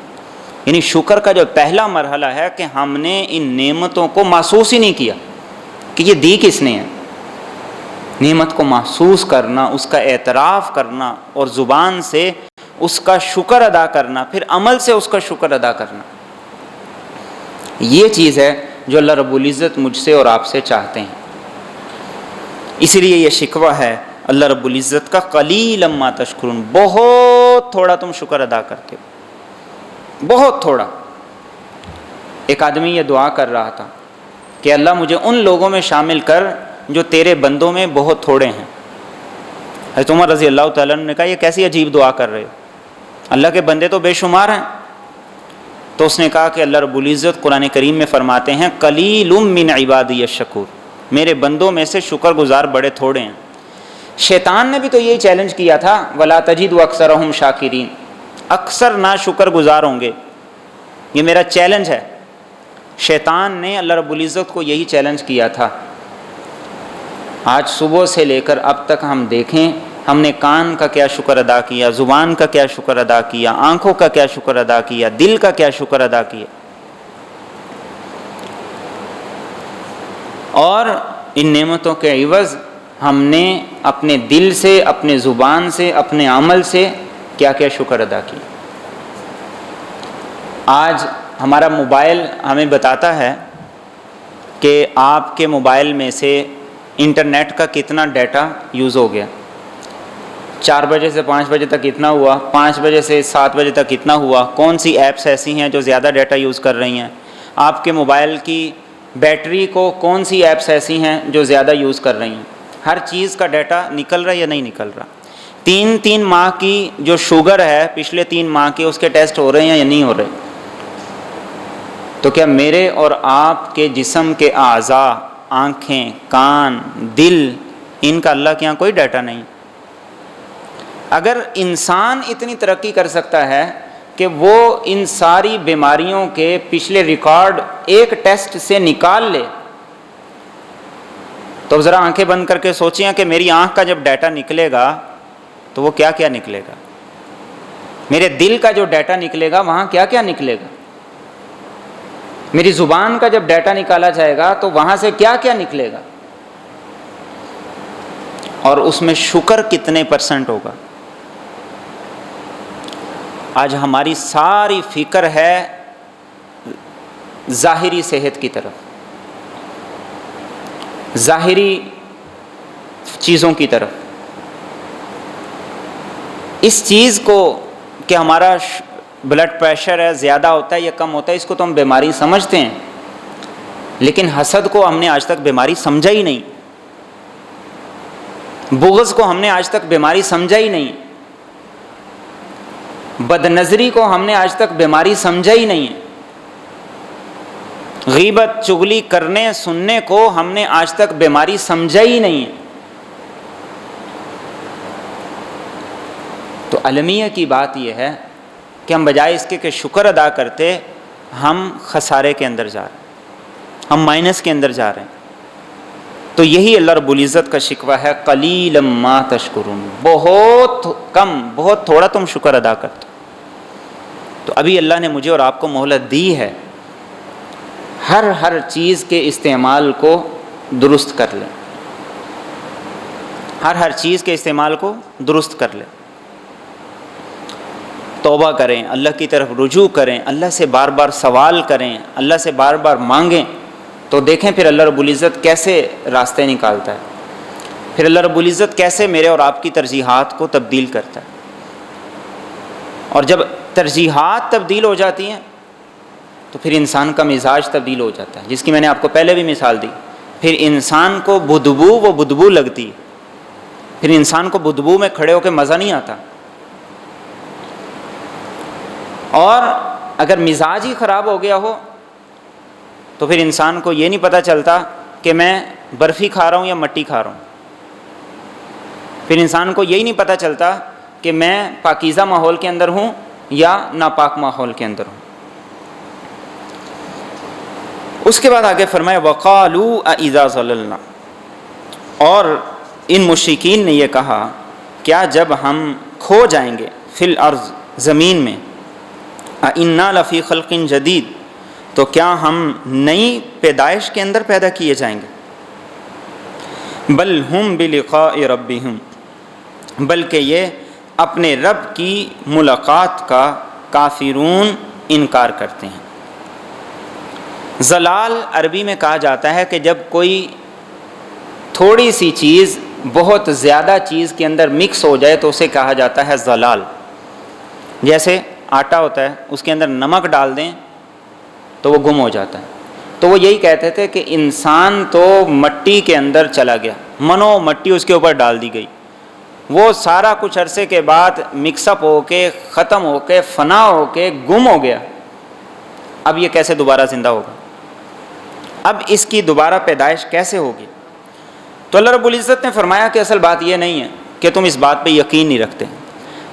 یعنی شکر کا جو پہلا مرحلہ ہے کہ ہم نے ان نعمتوں کو محسوس ہی نہیں کیا کہ یہ دی کس نے ہے. نعمت کو محسوس کرنا, اس کا اعتراف کرنا اور زبان سے اس کا شکر ادا کرنا, پھر عمل سے اس کا شکر ادا کرنا, یہ چیز ہے جو اللہ رب العزت مجھ سے اور آپ سے چاہتے ہیں. اسی لیے یہ شکوہ ہے اللہ رب العزت کا, قلیلا ما تشکرون, بہت تھوڑا تم شکر ادا کرتے ہو, بہت تھوڑا. ایک آدمی یہ دعا کر رہا تھا کہ اللہ مجھے ان لوگوں میں شامل کر جو تیرے بندوں میں بہت تھوڑے ہیں. حضرت عمر رضی اللہ تعالیٰ عنہ نے کہا یہ کیسی عجیب دعا کر رہے ہو, اللہ کے بندے تو بے شمار ہیں. تو اس نے کہا کہ اللہ رب العزت قرآن کریم میں فرماتے ہیں قلیل من عبادی الشکور, میرے بندوں میں سے شکر گزار بڑے تھوڑے ہیں. شیطان نے بھی تو یہی چیلنج کیا تھا, ولا تجد اکثرهم شاکرین, اکثر نا شکر گزار ہوں گے. یہ میرا چیلنج ہے. شیطان نے اللہ رب العزت کو یہی چیلنج کیا تھا. آج صبح سے لے کر اب تک ہم دیکھیں ہم نے کان کا کیا شکر ادا کیا, زبان کا کیا شکر ادا کیا, آنکھوں کا کیا شکر ادا کیا, دل کا کیا شکر ادا کیا. اور ان نعمتوں کے عوض ہم نے اپنے دل سے, اپنے زبان سے, اپنے عمل سے کیا کیا شکر ادا کیا. آج ہمارا موبائل ہمیں بتاتا ہے کہ آپ کے موبائل میں سے انٹرنیٹ کا کتنا ڈیٹا یوز ہو گیا. 4 بجے سے 5 بجے تک اتنا ہوا, 5 بجے سے 7 بجے تک اتنا ہوا. کون سی ایپس ایسی ہیں جو زیادہ ڈیٹا یوز کر رہی ہیں, آپ کے موبائل کی بیٹری کو کون سی ایپس ایسی ہیں جو زیادہ یوز کر رہی ہیں. ہر چیز کا ڈیٹا نکل رہا ہے یا نہیں نکل رہا. 3 ماہ کی جو شوگر ہے پچھلے 3 ماہ کے, اس کے ٹیسٹ ہو رہے ہیں یا نہیں ہو رہے. تو کیا میرے اور آپ کے جسم کے اعضاء, آنکھیں, کان, دل, ان کا اللہ کے یہاں کوئی ڈیٹا نہیں؟ اگر انسان اتنی ترقی کر سکتا ہے کہ وہ ان ساری بیماریوں کے پچھلے ریکارڈ ایک ٹیسٹ سے نکال لے, تو ذرا آنکھیں بند کر کے سوچیں کہ میری آنکھ کا جب ڈیٹا نکلے گا تو وہ کیا کیا نکلے گا. میرے دل کا جو ڈیٹا نکلے گا وہاں کیا کیا نکلے گا. میری زبان کا جب ڈیٹا نکالا جائے گا تو وہاں سے کیا کیا نکلے گا. اور اس میں شکر کتنے % ہوگا. آج ہماری ساری فکر ہے ظاہری صحت کی طرف, ظاہری چیزوں کی طرف. اس چیز کو کہ ہمارا بلڈ پریشر ہے, زیادہ ہوتا ہے یا کم ہوتا ہے, اس کو تو ہم بیماری سمجھتے ہیں, لیکن حسد کو ہم نے آج تک بیماری سمجھا ہی نہیں. بغض کو ہم نے آج تک بیماری سمجھا ہی نہیں. بد نظری کو ہم نے آج تک بیماری سمجھا ہی نہیں. غیبت, چغلی کرنے سننے کو ہم نے آج تک بیماری سمجھا ہی نہیں. تو المیہ کی بات یہ ہے کہ ہم بجائے اس کے کہ شکر ادا کرتے, ہم خسارے کے اندر جا رہے ہیں, ہم مائنس کے اندر جا رہے ہیں. تو یہی اللہ رب العزت کا شکوہ ہے, قلیلا ما تشکرون, بہت کم, بہت تھوڑا تم شکر ادا کرتے. تو ابھی اللہ نے مجھے اور آپ کو مہلت دی ہے, ہر چیز کے استعمال کو درست کر لیں, ہر چیز کے استعمال کو درست کر لیں. توبہ کریں, اللہ کی طرف رجوع کریں, اللہ سے بار بار سوال کریں, اللہ سے بار بار مانگیں, تو دیکھیں پھر اللہ رب العزت کیسے راستے نکالتا ہے, پھر اللہ رب العزت کیسے میرے اور آپ کی ترجیحات کو تبدیل کرتا ہے. اور جب ترجیحات تبدیل ہو جاتی ہیں تو پھر انسان کا مزاج تبدیل ہو جاتا ہے, جس کی میں نے آپ کو پہلے بھی مثال دی. پھر انسان کو بدبو لگتی, پھر انسان کو بدبو میں کھڑے ہو کے مزہ نہیں آتا. اور اگر مزاج ہی خراب ہو گیا ہو تو پھر انسان کو یہ نہیں پتہ چلتا کہ میں برفی کھا رہا ہوں یا مٹی کھا رہا ہوں، پھر انسان کو یہی نہیں پتہ چلتا کہ میں پاکیزہ ماحول کے اندر ہوں یا ناپاک ماحول کے اندر ہوں۔ اس کے بعد آگے فرمایا وَقَالُوا أَإِذَا ضَلَلْنَا، اور ان مشرکین نے یہ کہا کیا جب ہم کھو جائیں گے فی الارض زمین میں، أَإِنَّا لَفِي خَلْقٍ جَدِيدٍ، تو کیا ہم نئی پیدائش کے اندر پیدا کیے جائیں گے، بل ہم بلقاء ربہم، بلکہ یہ اپنے رب کی ملاقات کا کافرون انکار کرتے ہیں۔ ضلال عربی میں کہا جاتا ہے کہ جب کوئی تھوڑی سی چیز بہت زیادہ چیز کے اندر مکس ہو جائے تو اسے کہا جاتا ہے ضلال۔ جیسے آٹا ہوتا ہے، اس کے اندر نمک ڈال دیں تو وہ گم ہو جاتا ہے، تو وہ یہی کہتے تھے کہ انسان تو مٹی کے اندر چلا گیا، منو مٹی اس کے اوپر ڈال دی گئی، وہ سارا کچھ عرصے کے بعد مکس اپ ہو کے ختم ہو کے فنا ہو کے گم ہو گیا، اب یہ کیسے دوبارہ زندہ ہوگا، اب اس کی دوبارہ پیدائش کیسے ہوگی؟ تو اللہ رب العزت نے فرمایا کہ اصل بات یہ نہیں ہے کہ تم اس بات پہ یقین نہیں رکھتے،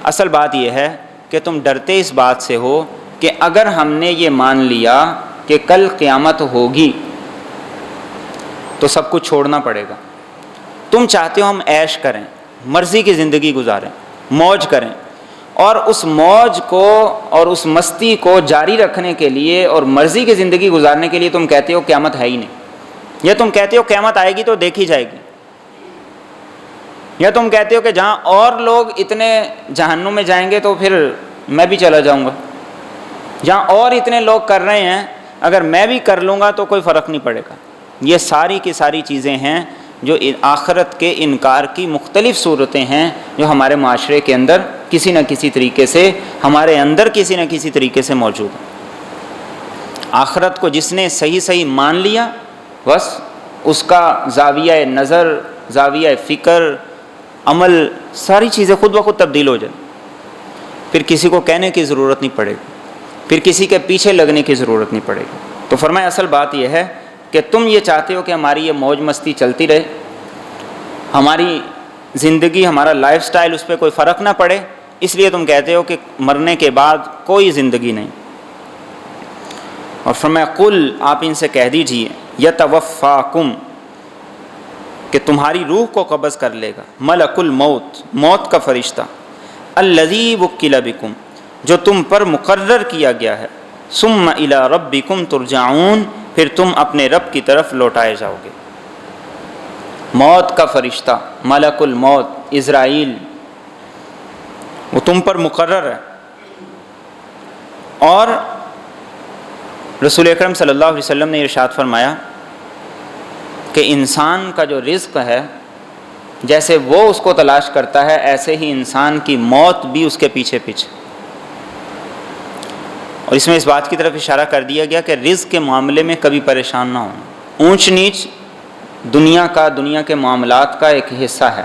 اصل بات یہ ہے کہ تم ڈرتے اس بات سے ہو کہ اگر ہم نے یہ مان لیا کہ کل قیامت ہوگی تو سب کچھ چھوڑنا پڑے گا۔ تم چاہتے ہو ہم عیش کریں، مرضی کی زندگی گزاریں، موج کریں، اور اس موج کو اور اس مستی کو جاری رکھنے کے لیے اور مرضی کی زندگی گزارنے کے لیے تم کہتے ہو قیامت ہے ہی نہیں، یا تم کہتے ہو قیامت آئے گی تو دیکھی جائے گی، یا تم کہتے ہو کہ جہاں اور لوگ اتنے جہنم میں جائیں گے تو پھر میں بھی چلا جاؤں گا، جہاں اور اتنے لوگ کر رہے ہیں اگر میں بھی کر لوں گا تو کوئی فرق نہیں پڑے گا۔ یہ ساری کی ساری چیزیں ہیں جو آخرت کے انکار کی مختلف صورتیں ہیں جو ہمارے معاشرے کے اندر کسی نہ کسی طریقے سے، ہمارے اندر کسی نہ کسی طریقے سے موجود ہیں۔ آخرت کو جس نے صحیح صحیح مان لیا بس اس کا زاویہ نظر، زاویہ فکر، عمل، ساری چیزیں خود بخود تبدیل ہو جائیں، پھر کسی کو کہنے کی ضرورت نہیں پڑے گی، پھر کسی کے پیچھے لگنے کی ضرورت نہیں پڑے گی۔ تو فرمایا اصل بات یہ ہے کہ تم یہ چاہتے ہو کہ ہماری یہ موج مستی چلتی رہے، ہماری زندگی، ہمارا لائف سٹائل اس پہ کوئی فرق نہ پڑے، اس لیے تم کہتے ہو کہ مرنے کے بعد کوئی زندگی نہیں۔ اور فرمایا قل، آپ ان سے کہہ دیجئے یتوفاکم، کہ تمہاری روح کو قبض کر لے گا، ملک الموت، موت کا فرشتہ، الذی وکل بکم، جو تم پر مقرر کیا گیا ہے، ثم الی ربکم ترجعون، پھر تم اپنے رب کی طرف لوٹائے جاؤ گے۔ موت کا فرشتہ، ملک الموت، عزرائیل، وہ تم پر مقرر ہے۔ اور رسول اکرم صلی اللہ علیہ وسلم نے ارشاد فرمایا کہ انسان کا جو رزق ہے جیسے وہ اس کو تلاش کرتا ہے ایسے ہی انسان کی موت بھی اس کے پیچھے پیچھے۔ اور اس میں اس بات کی طرف اشارہ کر دیا گیا کہ رزق کے معاملے میں کبھی پریشان نہ ہونا، اونچ نیچ دنیا کے معاملات کا ایک حصہ ہے۔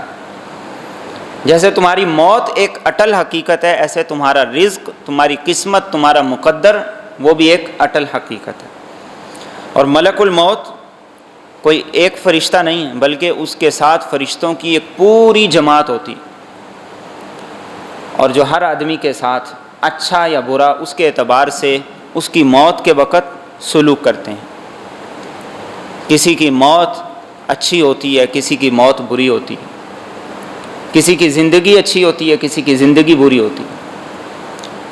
جیسے تمہاری موت ایک اٹل حقیقت ہے، ایسے تمہارا رزق، تمہاری قسمت، تمہارا مقدر، وہ بھی ایک اٹل حقیقت ہے۔ اور ملک الموت کوئی ایک فرشتہ نہیں ہے بلکہ اس کے ساتھ فرشتوں کی ایک پوری جماعت ہوتی، اور جو ہر آدمی کے ساتھ اچھا یا برا اس کے اعتبار سے اس کی موت کے وقت سلوک کرتے ہیں۔ کسی کی موت اچھی ہوتی ہے، کسی کی موت بری ہوتی ہے، کسی کی زندگی اچھی ہوتی ہے، کسی کی زندگی بری ہوتی ہے۔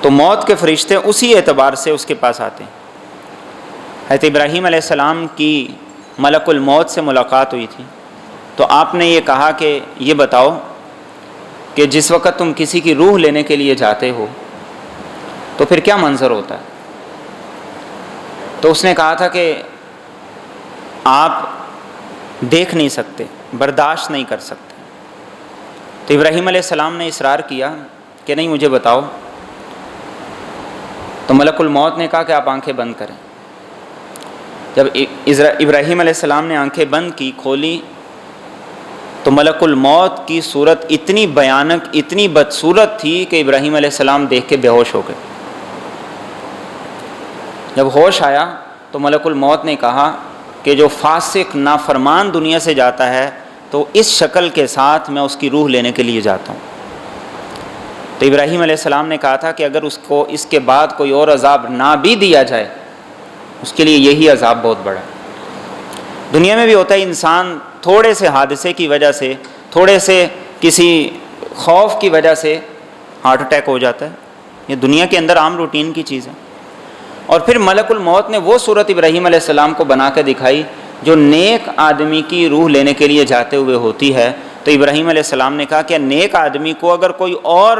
تو موت کے فرشتے اسی اعتبار سے اس کے پاس آتے ہیں۔ حضرت ابراہیم علیہ السلام کی ملک الموت سے ملاقات ہوئی تھی، تو آپ نے یہ کہا کہ یہ بتاؤ کہ جس وقت تم کسی کی روح لینے کے لیے جاتے ہو تو پھر کیا منظر ہوتا ہے؟ تو اس نے کہا تھا کہ آپ دیکھ نہیں سکتے، برداشت نہیں کر سکتے۔ تو ابراہیم علیہ السلام نے اصرار کیا کہ نہیں مجھے بتاؤ۔ تو ملک الموت نے کہا کہ آپ آنکھیں بند کریں۔ جب ابراہیم علیہ السلام نے آنکھیں بند کی، کھولی، تو ملک الموت کی صورت اتنی بھیانک، اتنی بدصورت تھی کہ ابراہیم علیہ السلام دیکھ کے بے ہوش ہو گئے۔ جب ہوش آیا تو ملک الموت نے کہا کہ جو فاسق نافرمان دنیا سے جاتا ہے تو اس شکل کے ساتھ میں اس کی روح لینے کے لیے جاتا ہوں۔ تو ابراہیم علیہ السلام نے کہا تھا کہ اگر اس کو اس کے بعد کوئی اور عذاب نہ بھی دیا جائے اس کے لیے یہی عذاب بہت بڑا ہے۔ دنیا میں بھی ہوتا ہے، انسان تھوڑے سے حادثے کی وجہ سے، تھوڑے سے کسی خوف کی وجہ سے ہارٹ اٹیک ہو جاتا ہے، یہ دنیا کے اندر عام روٹین کی چیز ہے۔ اور پھر ملک الموت نے وہ صورت ابراہیم علیہ السلام کو بنا کے دکھائی جو نیک آدمی کی روح لینے کے لیے جاتے ہوئے ہوتی ہے۔ تو ابراہیم علیہ السلام نے کہا کہ نیک آدمی کو اگر کوئی اور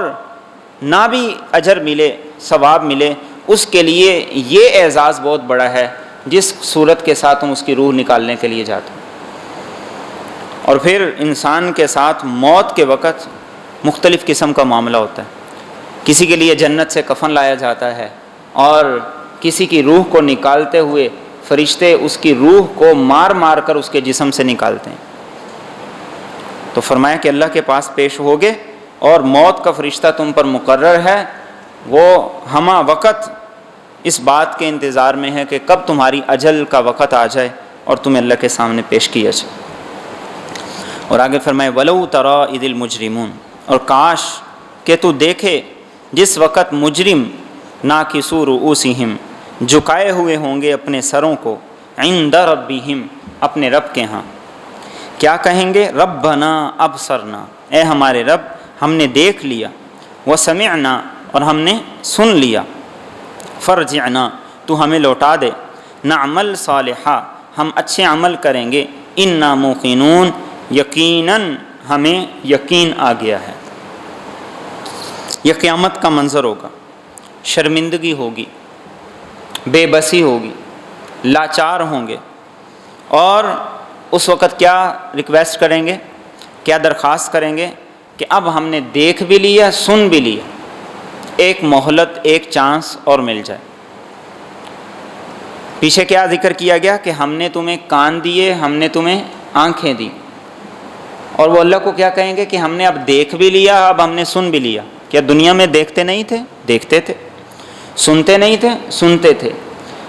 نہ بھی اجر ملے، ثواب ملے، اس کے لیے یہ اعزاز بہت بڑا ہے جس صورت کے ساتھ ہم اس کی روح نکالنے کے لیے جاتے ہیں۔ اور پھر انسان کے ساتھ موت کے وقت مختلف قسم کا معاملہ ہوتا ہے۔ کسی کے لیے جنت سے کفن لایا جاتا ہے اور کسی کی روح کو نکالتے ہوئے فرشتے اس کی روح کو مار مار کر اس کے جسم سے نکالتے ہیں۔ تو فرمایا کہ اللہ کے پاس پیش ہوگے اور موت کا فرشتہ تم پر مقرر ہے، وہ ہمہ وقت اس بات کے انتظار میں ہے کہ کب تمہاری اجل کا وقت آ جائے اور تمہیں اللہ کے سامنے پیش کیا جائے۔ اور آگے فرمائے وَلَوْ تَرَىٰ إِذِ الْمُجْرِمُونَ، اور کاش کہ تو دیکھے جس وقت مجرم ناکسو رؤوسہم، جھکائے ہوئے ہوں گے اپنے سروں کو، عند ربہم، اپنے رب کے ہاں، کیا کہیں گے؟ ربنا ابصرنا، اے ہمارے رب ہم نے دیکھ لیا، وسمعنا، اور ہم نے سن لیا، فرجعنا، تو ہمیں لوٹا دے، نعمل صالحا، ہم اچھے عمل کریں گے، انا موقنون، یقیناً ہمیں یقین آ گیا ہے۔ یہ قیامت کا منظر ہوگا، شرمندگی ہوگی، بے بسی ہوگی، لاچار ہوں گے، اور اس وقت کیا ریکویسٹ کریں گے، کیا درخواست کریں گے کہ اب ہم نے دیکھ بھی لیا، سن بھی لیا، ایک مہلت، ایک چانس اور مل جائے۔ پیچھے کیا ذکر کیا گیا کہ ہم نے تمہیں کان دیے، ہم نے تمہیں آنکھیں دی، اور وہ اللہ کو کیا کہیں گے کہ ہم نے اب دیکھ بھی لیا، اب ہم نے سن بھی لیا۔ کیا دنیا میں دیکھتے نہیں تھے؟ دیکھتے تھے۔ سنتے نہیں تھے؟ سنتے تھے،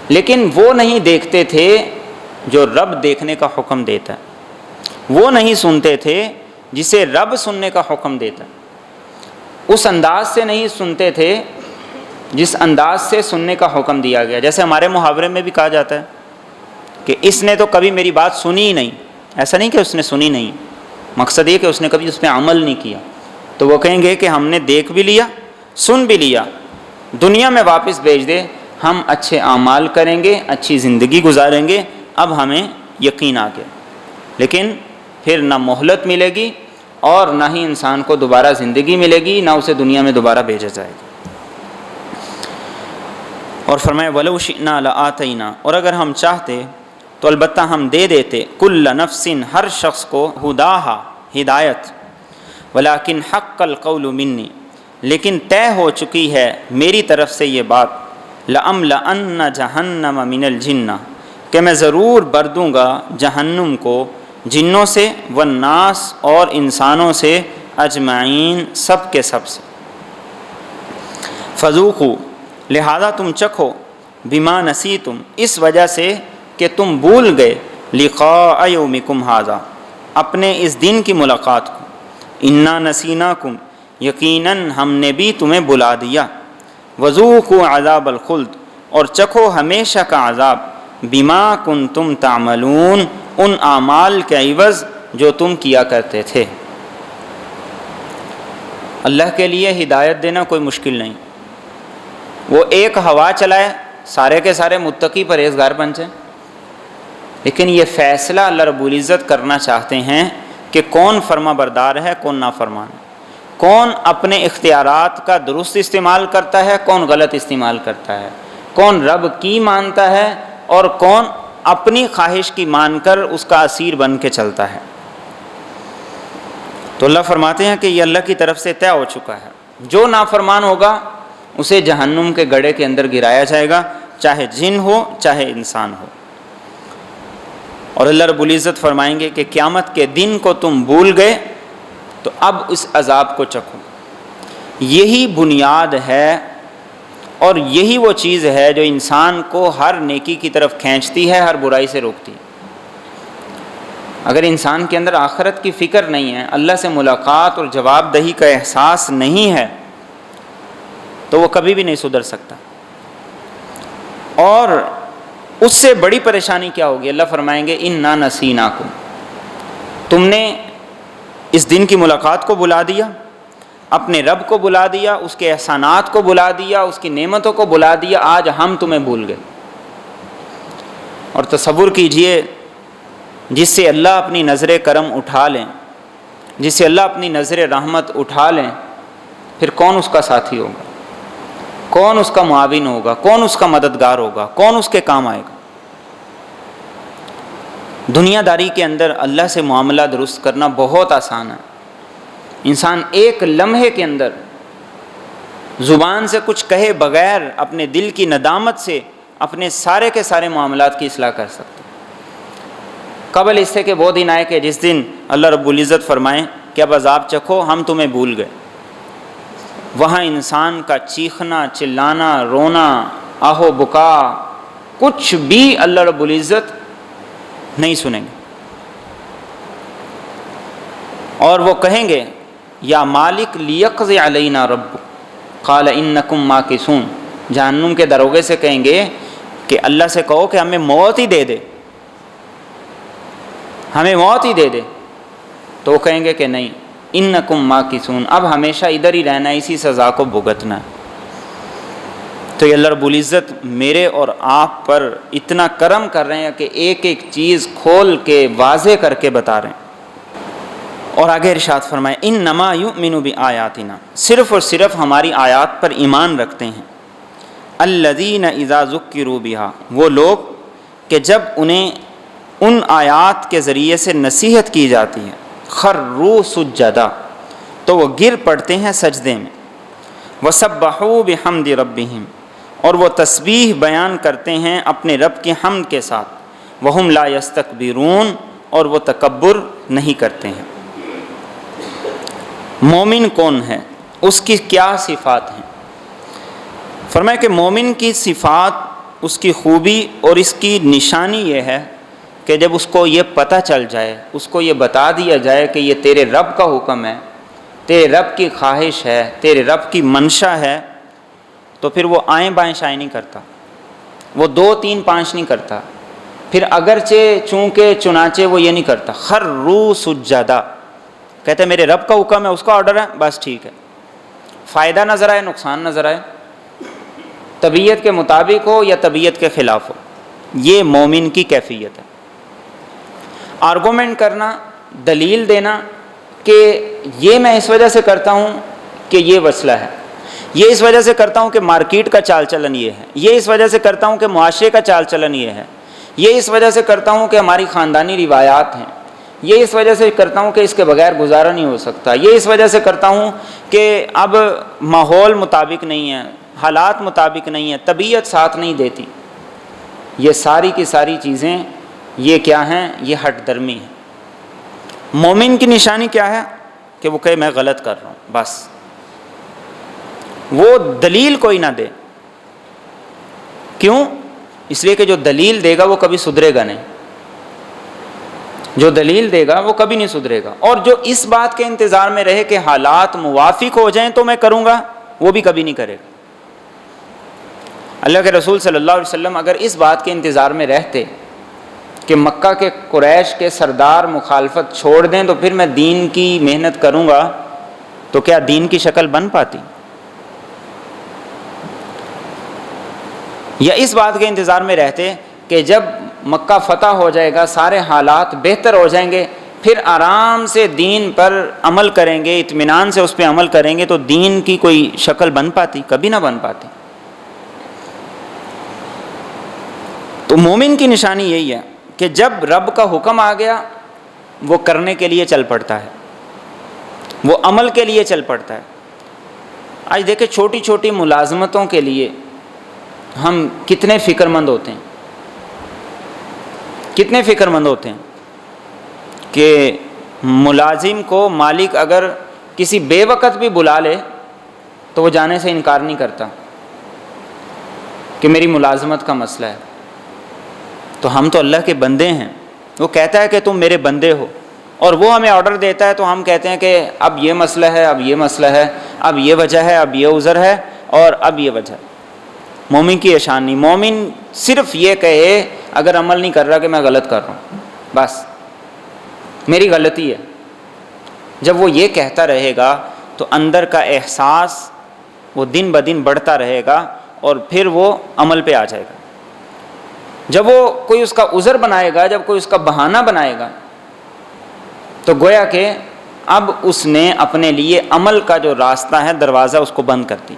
لیکن وہ نہیں دیکھتے تھے جو رب دیکھنے کا حکم دیتا ہے، وہ نہیں سنتے تھے جسے رب سننے کا حکم دیتا ہے، اس انداز سے نہیں سنتے تھے جس انداز سے سننے کا حکم دیا گیا۔ جیسے ہمارے محاورے میں بھی کہا جاتا ہے کہ اس نے تو کبھی میری بات سنی ہی نہیں، ایسا نہیں کہ اس نے سنی نہیں، مقصد یہ کہ اس نے کبھی اس پہ عمل نہیں کیا۔ تو وہ کہیں گے کہ ہم نے دیکھ بھی لیا، سن بھی لیا، دنیا میں واپس بھیج دے، ہم اچھے اعمال کریں گے، اچھی زندگی گزاریں گے، اب ہمیں یقین آ گیا۔ لیکن پھر نہ مہلت ملے گی اور نہ ہی انسان کو دوبارہ زندگی ملے گی، نہ اسے دنیا میں دوبارہ بھیجا جائے گا۔ اور فرمایا وَلَوْ شِئْنَا لَآتَيْنَا، اور اگر ہم چاہتے تو البتہ ہم دے دیتے، کل نفس، ہر شخص کو، ہداہا، ہدایت، ولیکن حق القول منی، لیکن طے ہو چکی ہے میری طرف سے یہ بات، لَأَمْلَأَنَّ جَهَنَّمَ مِنَ الْجِنَّةِ، کہ میں ضرور بھر دوں گا جہنم کو جنوں سے، والناس، اور انسانوں سے، اجمعین، سب کے سب سے۔ فذوقوا، لہذا تم چکھو، بما نسیتم، اس وجہ سے کہ تم بھول گئے، لقاء یومکم ھذا، اپنے اس دن کی ملاقات کو، انا نسیناکم، یقیناً ہم نے بھی تمہیں بلا دیا، وذوقوا عذاب الخلد، اور چکھو ہمیشہ کا عذاب، بما کنتم تعملون، ان اعمال کے عوض جو تم کیا کرتے تھے۔ اللہ کے لیے ہدایت دینا کوئی مشکل نہیں، وہ ایک ہوا چلائے سارے کے سارے متقی پرہیزگار بن جائیں، لیکن یہ فیصلہ اللہ رب العزت کرنا چاہتے ہیں کہ کون فرما بردار ہے، کون نافرمان ہے، کون اپنے اختیارات کا درست استعمال کرتا ہے، کون غلط استعمال کرتا ہے، کون رب کی مانتا ہے اور کون اپنی خواہش کی مان کر اس کا اسیر بن کے چلتا ہے۔ تو اللہ فرماتے ہیں کہ یہ اللہ کی طرف سے طے ہو چکا ہے، جو نافرمان ہوگا اسے جہنم کے گڑھے کے اندر گرایا جائے گا، چاہے جن ہو چاہے انسان ہو۔ اور اللہ رب العزت فرمائیں گے کہ قیامت کے دن کو تم بھول گئے تو اب اس عذاب کو چکھو۔ یہی بنیاد ہے اور یہی وہ چیز ہے جو انسان کو ہر نیکی کی طرف کھینچتی ہے، ہر برائی سے روکتی ہے۔ اگر انسان کے اندر آخرت کی فکر نہیں ہے، اللہ سے ملاقات اور جواب دہی کا احساس نہیں ہے، تو وہ کبھی بھی نہیں سدھر سکتا۔ اور اس سے بڑی پریشانی کیا ہوگی؟ اللہ فرمائیں گے اِنَّا نَسِینَاکُمْ، تم نے اس دن کی ملاقات کو بلا دیا، اپنے رب کو بلا دیا، اس کے احسانات کو بلا دیا، اس کی نعمتوں کو بلا دیا، آج ہم تمہیں بھول گئے۔ اور تصور کیجئے جس سے اللہ اپنی نظر کرم اٹھا لیں، جس سے اللہ اپنی نظر رحمت اٹھا لیں، پھر کون اس کا ساتھی ہوگا؟ کون اس کا معاون ہوگا؟ کون اس کا مددگار ہوگا؟ کون اس کے کام آئے گا؟ دنیا داری کے اندر اللہ سے معاملہ درست کرنا بہت آسان ہے۔ انسان ایک لمحے کے اندر زبان سے کچھ کہے بغیر اپنے دل کی ندامت سے اپنے سارے کے سارے معاملات کی اصلاح کر سکتے۔ قبل اس سے کہ وہ دن آئے کہ جس دن اللہ رب العزت فرمائیں کہ اب عذاب چکھو، ہم تمہیں بھول گئے، وہاں انسان کا چیخنا، چلانا، رونا، آہو بکا، کچھ بھی اللہ رب العزت نہیں سنیں گے۔ اور وہ کہیں گے یا مالک لیقض علینا رب قال انکم ماکثون، جہنم کے دروغے سے کہیں گے کہ اللہ سے کہو کہ ہمیں موت ہی دے دے، ہمیں موت ہی دے دے، تو وہ کہیں گے کہ نہیں، انکم ماکثون، اب ہمیشہ ادھر ہی رہنا ہے، اسی سزا کو بھگتنا ہے۔ تو یہ اللہ رب العزت میرے اور آپ پر اتنا کرم کر رہے ہیں کہ ایک ایک چیز کھول کے واضح کر کے بتا رہے ہیں۔ اور آگے ارشاد فرمائے انما یؤمن بآیاتنا، صرف اور صرف ہماری آیات پر ایمان رکھتے ہیں، الذین اذا ذکروا بہا، وہ لوگ کہ جب انہیں ان آیات کے ذریعے سے نصیحت کی جاتی ہے، خروا سجدا، تو وہ گر پڑتے ہیں سجدے میں، وسبحوا بحمد ربہم، اور وہ تسبیح بیان کرتے ہیں اپنے رب کی حمد کے ساتھ، وہم لا یستکبرون، اور وہ تکبر نہیں کرتے ہیں۔ مومن کون ہے؟ اس کی کیا صفات ہیں؟ فرمایا کہ مومن کی صفات، اس کی خوبی اور اس کی نشانی یہ ہے کہ جب اس کو یہ پتہ چل جائے، اس کو یہ بتا دیا جائے کہ یہ تیرے رب کا حکم ہے، تیرے رب کی خواہش ہے، تیرے رب کی منشا ہے، تو پھر وہ آئیں بائیں شائیں نہیں کرتا، وہ 2 3 5 نہیں کرتا، پھر اگرچہ چونکہ چنانچہ وہ یہ نہیں کرتا، خروا سجدا، کہتے ہیں میرے رب کا حکم ہے، اس کا آرڈر ہے، بس ٹھیک ہے، فائدہ نظر آئے نقصان نظر آئے، طبیعت کے مطابق ہو یا طبیعت کے خلاف ہو، یہ مومن کی کیفیت ہے۔ آرگومنٹ کرنا، دلیل دینا کہ یہ میں اس وجہ سے کرتا ہوں کہ یہ مسئلہ ہے، یہ اس وجہ سے کرتا ہوں کہ مارکیٹ کا چال چلن یہ ہے، یہ اس وجہ سے کرتا ہوں کہ معاشرے کا چال چلن یہ ہے، یہ اس وجہ سے کرتا ہوں کہ ہماری خاندانی روایات ہیں، یہ اس وجہ سے کرتا ہوں کہ اس کے بغیر گزارا نہیں ہو سکتا، یہ اس وجہ سے کرتا ہوں کہ اب ماحول مطابق نہیں ہے، حالات مطابق نہیں ہے، طبیعت ساتھ نہیں دیتی۔ یہ ساری کی ساری چیزیں یہ کیا ہیں؟ یہ ہٹ درمی ہے۔ مومن کی نشانی کیا ہے؟ کہ وہ کہے میں غلط کر رہا ہوں، بس وہ دلیل کوئی نہ دے۔ کیوں؟ اس لیے کہ جو دلیل دے گا وہ کبھی سدھرے گا نہیں، جو دلیل دے گا وہ کبھی نہیں سدھرے گا، اور جو اس بات کے انتظار میں رہے کہ حالات موافق ہو جائیں تو میں کروں گا، وہ بھی کبھی نہیں کرے گا۔ اللہ کے رسول صلی اللہ علیہ وسلم اگر اس بات کے انتظار میں رہتے کہ مکہ کے قریش کے سردار مخالفت چھوڑ دیں تو پھر میں دین کی محنت کروں گا، تو کیا دین کی شکل بن پاتی؟ یا اس بات کے انتظار میں رہتے کہ جب مکہ فتح ہو جائے گا، سارے حالات بہتر ہو جائیں گے، پھر آرام سے دین پر عمل کریں گے، اطمینان سے اس پہ عمل کریں گے، تو دین کی کوئی شکل بن پاتی؟ کبھی نہ بن پاتی۔ تو مومن کی نشانی یہی ہے کہ جب رب کا حکم آ گیا وہ کرنے کے لیے چل پڑتا ہے، وہ عمل کے لیے چل پڑتا ہے۔ آج دیکھیں چھوٹی چھوٹی ملازمتوں کے لیے ہم کتنے فکر مند ہوتے ہیں، کتنے فکر مند ہوتے ہیں کہ ملازم کو مالک اگر کسی بے وقت بھی بلا لے تو وہ جانے سے انکار نہیں کرتا، کہ میری ملازمت کا مسئلہ ہے، تو ہم تو اللہ کے بندے ہیں، وہ کہتا ہے کہ تم میرے بندے ہو، اور وہ ہمیں آرڈر دیتا ہے تو ہم کہتے ہیں کہ اب یہ مسئلہ ہے، اب یہ مسئلہ ہے، اب یہ وجہ ہے، اب یہ عذر ہے، اور اب یہ وجہ ہے۔ مومن کی یہ شان نہیں، مومن صرف یہ کہے اگر عمل نہیں کر رہا کہ میں غلط کر رہا ہوں، بس میری غلطی ہے۔ جب وہ یہ کہتا رہے گا تو اندر کا احساس وہ دن بدن بڑھتا رہے گا اور پھر وہ عمل پہ آ جائے گا۔ جب وہ کوئی اس کا عذر بنائے گا، جب کوئی اس کا بہانہ بنائے گا، تو گویا کہ اب اس نے اپنے لیے عمل کا جو راستہ ہے، دروازہ اس کو بند کر دی۔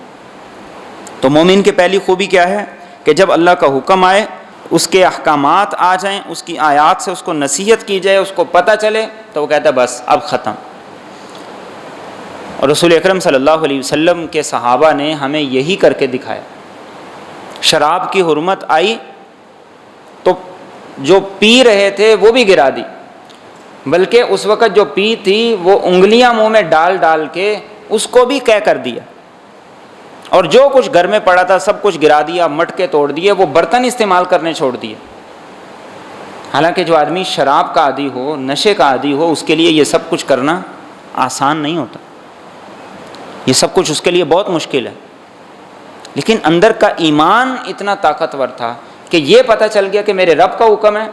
تو مومن کی پہلی خوبی کیا ہے کہ جب اللہ کا حکم آئے، اس کے احکامات آ جائیں، اس کی آیات سے اس کو نصیحت کی جائے، اس کو پتہ چلے، تو وہ کہتا ہے بس اب ختم۔ اور رسول اکرم صلی اللہ علیہ وسلم کے صحابہ نے ہمیں یہی کر کے دکھایا۔ شراب کی حرمت آئی تو جو پی رہے تھے وہ بھی گرا دی، بلکہ اس وقت جو پی تھی وہ انگلیاں منہ میں ڈال ڈال کے اس کو بھی قے کر دیا، اور جو کچھ گھر میں پڑا تھا سب کچھ گرا دیا، مٹکے توڑ دیے، وہ برتن استعمال کرنے چھوڑ دیے۔ حالانکہ جو آدمی شراب کا عادی ہو، نشے کا عادی ہو، اس کے لیے یہ سب کچھ کرنا آسان نہیں ہوتا، یہ سب کچھ اس کے لیے بہت مشکل ہے، لیکن اندر کا ایمان اتنا طاقتور تھا کہ یہ پتہ چل گیا کہ میرے رب کا حکم ہے،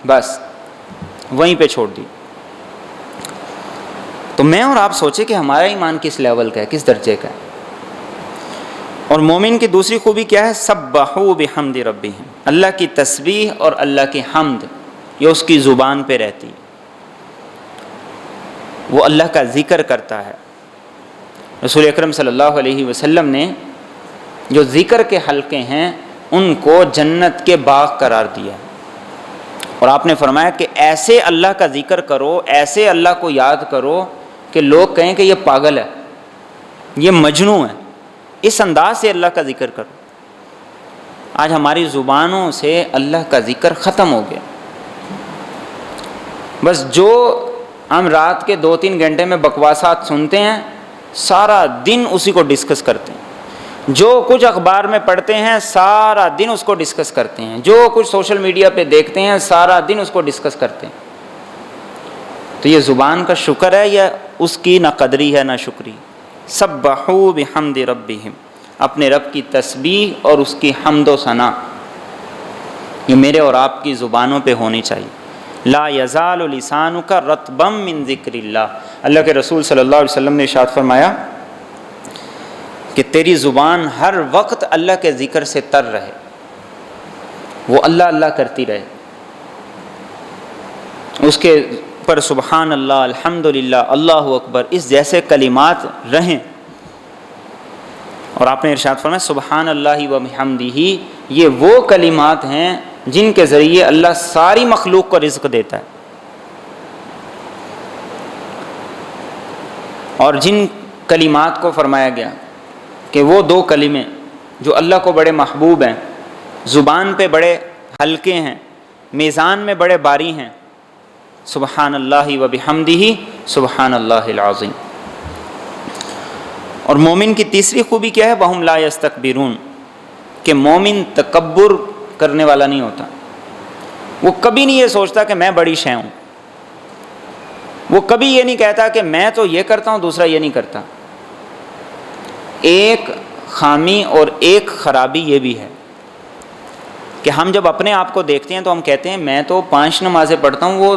بس وہیں پہ چھوڑ دی۔ تو میں اور آپ سوچے کہ ہمارا ایمان کس لیول کا ہے، کس درجے کا ہے۔ اور مومن کی دوسری خوبی کیا ہے؟ سبحوا بحمد ربہم، اللہ کی تسبیح اور اللہ کی حمد یہ اس کی زبان پہ رہتی، وہ اللہ کا ذکر کرتا ہے۔ رسول اکرم صلی اللہ علیہ وسلم نے جو ذکر کے حلقے ہیں ان کو جنت کے باغ قرار دیا، اور آپ نے فرمایا کہ ایسے اللہ کا ذکر کرو، ایسے اللہ کو یاد کرو کہ لوگ کہیں کہ یہ پاگل ہے، یہ مجنوں ہے، اس انداز سے اللہ کا ذکر کرو۔ آج ہماری زبانوں سے اللہ کا ذکر ختم ہو گیا، بس جو ہم رات کے 2-3 گھنٹے میں بکواسات سنتے ہیں سارا دن اسی کو ڈسکس کرتے ہیں، جو کچھ اخبار میں پڑھتے ہیں سارا دن اس کو ڈسکس کرتے ہیں، جو کچھ سوشل میڈیا پہ دیکھتے ہیں سارا دن اس کو ڈسکس کرتے ہیں۔ تو یہ زبان کا شکر ہے یا اس کی نہ قدری ہے نہ شکری؟ سبحوا بحمد ربہم، اپنے رب کی تسبیح اور اس کی حمد و ثنا یہ میرے اور آپ کی زبانوں پہ ہونی چاہیے۔ لا یزال لسانک رطبا من ذکر اللہ، اللہ کے رسول صلی اللہ علیہ وسلم نے ارشاد فرمایا کہ تیری زبان ہر وقت اللہ کے ذکر سے تر رہے، وہ اللہ اللہ کرتی رہے، اس کے پر سبحان اللہ، الحمدللہ، اللہ اکبر اس جیسے کلمات رہیں۔ اور آپ نے ارشاد فرمایا سبحان اللہ و بحمدہ، یہ وہ کلمات ہیں جن کے ذریعے اللہ ساری مخلوق کو رزق دیتا ہے، اور جن کلمات کو فرمایا گیا کہ وہ 2 کلمے جو اللہ کو بڑے محبوب ہیں، زبان پہ بڑے ہلکے ہیں، میزان میں بڑے باری ہیں، سبحان اللہ و بحمدہ سبحان اللہ العظیم۔ اور مومن کی تیسری خوبی کیا ہے؟ وَهُمْ لَا يَسْتَكْبِرُونَ، کہ مومن تکبر کرنے والا نہیں ہوتا، وہ کبھی نہیں یہ سوچتا کہ میں بڑی شے ہوں، وہ کبھی یہ نہیں کہتا کہ میں تو یہ کرتا ہوں دوسرا یہ نہیں کرتا۔ ایک خامی اور ایک خرابی یہ بھی ہے کہ ہم جب اپنے آپ کو دیکھتے ہیں تو ہم کہتے ہیں میں تو 5 نمازیں پڑھتا ہوں، وہ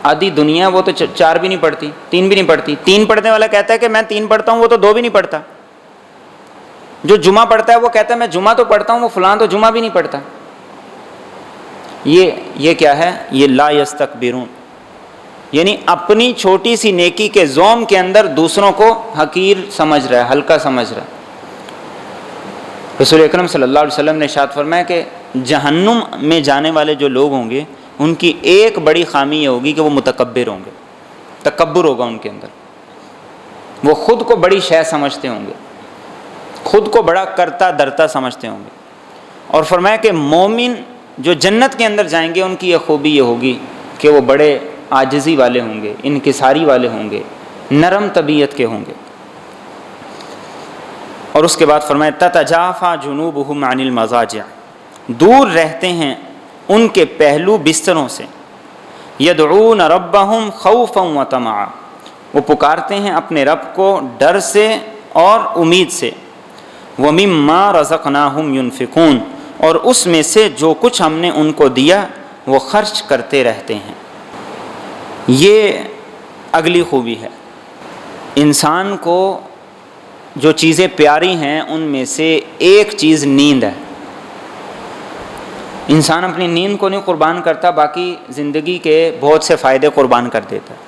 آدھی دنیا وہ تو 4 بھی نہیں پڑھتی، 3 بھی نہیں پڑھتی۔ 3 پڑھنے والا کہتا ہے کہ میں 3 پڑھتا ہوں، وہ تو 2 بھی نہیں پڑھتا۔ جو جمعہ پڑھتا ہے وہ کہتا ہے میں جمعہ تو پڑھتا ہوں، وہ فلاں تو جمعہ بھی نہیں پڑھتا۔ یہ کیا ہے؟ یہ لا یستکبرون، یعنی اپنی چھوٹی سی نیکی کے زوم کے اندر دوسروں کو حقیر سمجھ رہا ہے، ہلکا سمجھ رہا ہے۔ رسول اکرم صلی اللہ علیہ وسلم نے ارشاد فرمایا کہ جہنم میں جانے والے جو لوگ ہوں گے ان کی ایک بڑی خامی یہ ہوگی کہ وہ متکبر ہوں گے، تکبر ہوگا ان کے اندر، وہ خود کو بڑی شے سمجھتے ہوں گے، خود کو بڑا کرتا درتا سمجھتے ہوں گے۔ اور فرمایا کہ مومن جو جنت کے اندر جائیں گے ان کی یہ خوبی یہ ہوگی کہ وہ بڑے عاجزی والے ہوں گے، انکساری والے ہوں گے، نرم طبیعت کے ہوں گے۔ اور اس کے بعد فرمایا تتجافی جنوبہم عن المضاجع، دور رہتے ہیں ان کے پہلو بستروں سے، یدعون ربہم خوفا و طمعا، وہ پکارتے ہیں اپنے رب کو ڈر سے اور امید سے، ومما رزقناہم ینفقون، اور اس میں سے جو کچھ ہم نے ان کو دیا وہ خرچ کرتے رہتے ہیں۔ یہ اگلی خوبی ہے، انسان کو جو چیزیں پیاری ہیں ان میں سے ایک چیز نیند ہے۔ انسان اپنی نیند کو نہیں قربان کرتا، باقی زندگی کے بہت سے فائدے قربان کر دیتا ہے،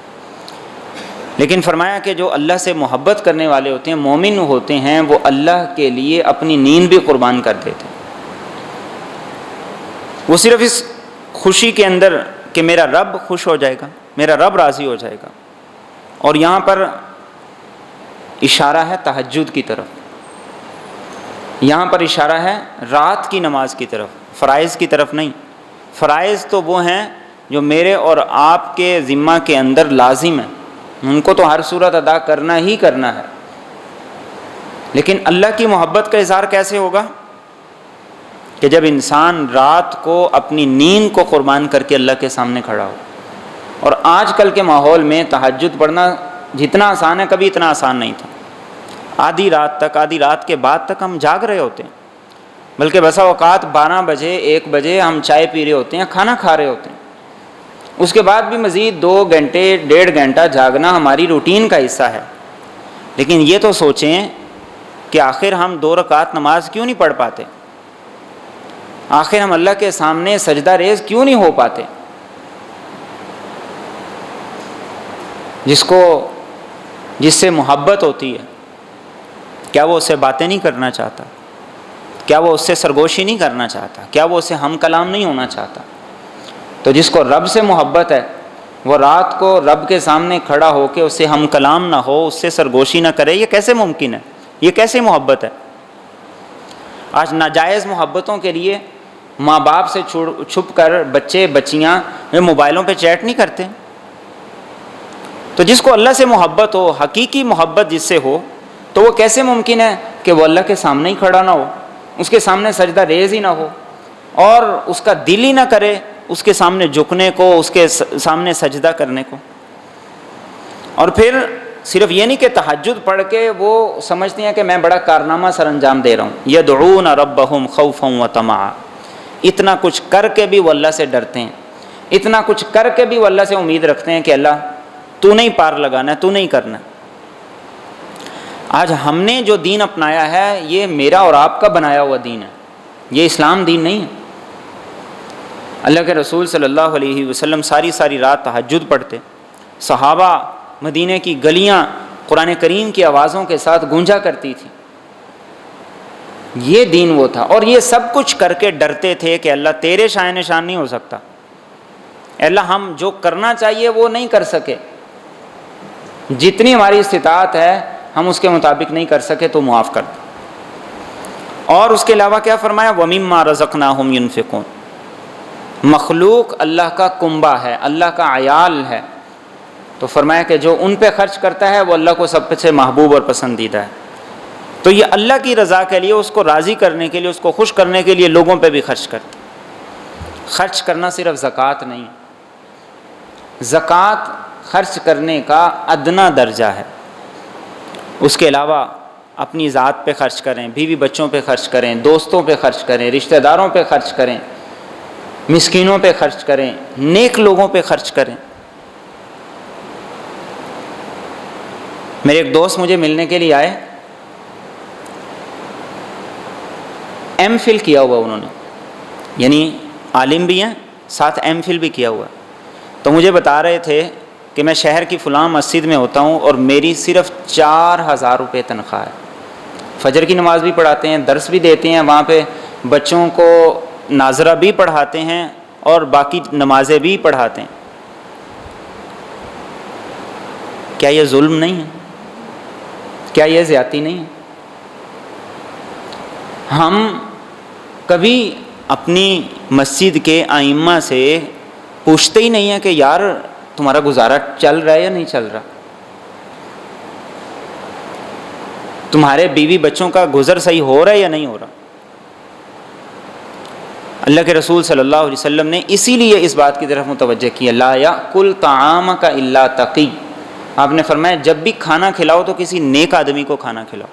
لیکن فرمایا کہ جو اللہ سے محبت کرنے والے ہوتے ہیں، مومن ہوتے ہیں، وہ اللہ کے لیے اپنی نیند بھی قربان کر دیتے ہیں۔ وہ صرف اس خوشی کے اندر کہ میرا رب خوش ہو جائے گا، میرا رب راضی ہو جائے گا۔ اور یہاں پر اشارہ ہے تہجد کی طرف، یہاں پر اشارہ ہے رات کی نماز کی طرف، فرائض کی طرف نہیں۔ فرائض تو وہ ہیں جو میرے اور آپ کے ذمہ کے اندر لازم ہیں، ان کو تو ہر صورت ادا کرنا ہی کرنا ہے، لیکن اللہ کی محبت کا اظہار کیسے ہوگا؟ کہ جب انسان رات کو اپنی نیند کو قربان کر کے اللہ کے سامنے کھڑا ہو۔ اور آج کل کے ماحول میں تہجد پڑھنا جتنا آسان ہے کبھی اتنا آسان نہیں تھا۔ آدھی رات تک، آدھی رات کے بعد تک ہم جاگ رہے ہوتے ہیں، بلکہ بسا اوقات 12 بجے 1 بجے ہم چائے پی رہے ہوتے ہیں، کھانا کھا رہے ہوتے ہیں، اس کے بعد بھی مزید 2 گھنٹے 1.5 گھنٹہ جاگنا ہماری روٹین کا حصہ ہے۔ لیکن یہ تو سوچیں کہ آخر ہم 2 رکعت نماز کیوں نہیں پڑھ پاتے؟ آخر ہم اللہ کے سامنے سجدہ ریز کیوں نہیں ہو پاتے؟ جس سے محبت ہوتی ہے، کیا وہ اس سے باتیں نہیں کرنا چاہتا؟ کیا وہ اس سے سرگوشی نہیں کرنا چاہتا؟ کیا وہ اس سے ہم کلام نہیں ہونا چاہتا؟ تو جس کو رب سے محبت ہے وہ رات کو رب کے سامنے کھڑا ہو کے اس سے ہم کلام نہ ہو، اس سے سرگوشی نہ کرے، یہ کیسے ممکن ہے؟ یہ کیسے محبت ہے؟ آج ناجائز محبتوں کے لیے ماں باپ سے چھپ کر بچے بچیاں موبائلوں پہ چیٹ نہیں کرتے۔ تو جس کو اللہ سے محبت ہو، حقیقی محبت جس سے ہو، تو وہ کیسے ممکن ہے کہ وہ اللہ کے سامنے ہی کھڑا نہ ہو، اس کے سامنے سجدہ ریز ہی نہ ہو، اور اس کا دل ہی نہ کرے اس کے سامنے جھکنے کو، اس کے سامنے سجدہ کرنے کو۔ اور پھر صرف یہ نہیں کہ تہجد پڑھ کے وہ سمجھتے ہیں کہ میں بڑا کارنامہ سر انجام دے رہا ہوں، یدعون ربہم خوفا و طمعا، اتنا کچھ کر کے بھی وہ اللہ سے ڈرتے ہیں، اتنا کچھ کر کے بھی وہ اللہ سے امید رکھتے ہیں کہ اللہ تو نہیں پار لگانا ہے، تو نہیں کرنا۔ آج ہم نے جو دین اپنایا ہے یہ میرا اور آپ کا بنایا ہوا دین ہے، یہ اسلام دین نہیں ہے۔ اللہ کے رسول صلی اللہ علیہ وسلم ساری رات تہجد پڑھتے، صحابہ مدینہ کی گلیاں قرآن کریم کی آوازوں کے ساتھ گونجا کرتی تھی۔ یہ دین وہ تھا، اور یہ سب کچھ کر کے ڈرتے تھے کہ اللہ تیرے شائن نشان نہیں ہو سکتا، اللہ ہم جو کرنا چاہیے وہ نہیں کر سکے، جتنی ہماری استطاعت ہے ہم اس کے مطابق نہیں کر سکے تو معاف کر دیں۔ اور اس کے علاوہ کیا فرمایا؟ وَمِمَّا رَزَقْنَاهُمْ يُنْفِقُونَ، مخلوق اللہ کا کنبہ ہے، اللہ کا عیال ہے، تو فرمایا کہ جو ان پہ خرچ کرتا ہے وہ اللہ کو سب سے محبوب اور پسندیدہ ہے۔ تو یہ اللہ کی رضا کے لیے، اس کو راضی کرنے کے لیے، اس کو خوش کرنے کے لیے لوگوں پہ بھی خرچ کرتے۔ خرچ کرنا صرف زکوٰۃ نہیں، زکوٰۃ خرچ کرنے کا ادنا درجہ ہے، اس کے علاوہ اپنی ذات پہ خرچ کریں، بیوی بچوں پہ خرچ کریں، دوستوں پہ خرچ کریں، رشتہ داروں پہ خرچ کریں، مسکینوں پہ خرچ کریں، نیک لوگوں پہ خرچ کریں۔ میرے ایک دوست مجھے ملنے کے لیے آئے، ایم فل کیا ہوا انہوں نے، یعنی عالم بھی ہیں ساتھ ایم فل بھی کیا ہوا، تو مجھے بتا رہے تھے کہ میں شہر کی فلاں مسجد میں ہوتا ہوں اور میری صرف 4000 روپے تنخواہ ہے، فجر کی نماز بھی پڑھاتے ہیں، درس بھی دیتے ہیں، وہاں پہ بچوں کو ناظرہ بھی پڑھاتے ہیں اور باقی نمازیں بھی پڑھاتے ہیں۔ کیا یہ ظلم نہیں ہے؟ کیا یہ زیادتی نہیں ہے؟ ہم کبھی اپنی مسجد کے ائمہ سے پوچھتے ہی نہیں ہیں کہ یار تمہارا گزارا چل رہا ہے یا نہیں چل رہا، تمہارے بیوی بچوں کا گزر صحیح ہو رہا ہے یا نہیں ہو رہا۔ اللہ کے رسول صلی اللہ علیہ وسلم نے اسی لیے اس بات کی طرف متوجہ کیا، لا یأکل طعامک الا تقی، آپ نے فرمایا جب بھی کھانا کھلاؤ تو کسی نیک آدمی کو کھانا کھلاؤ،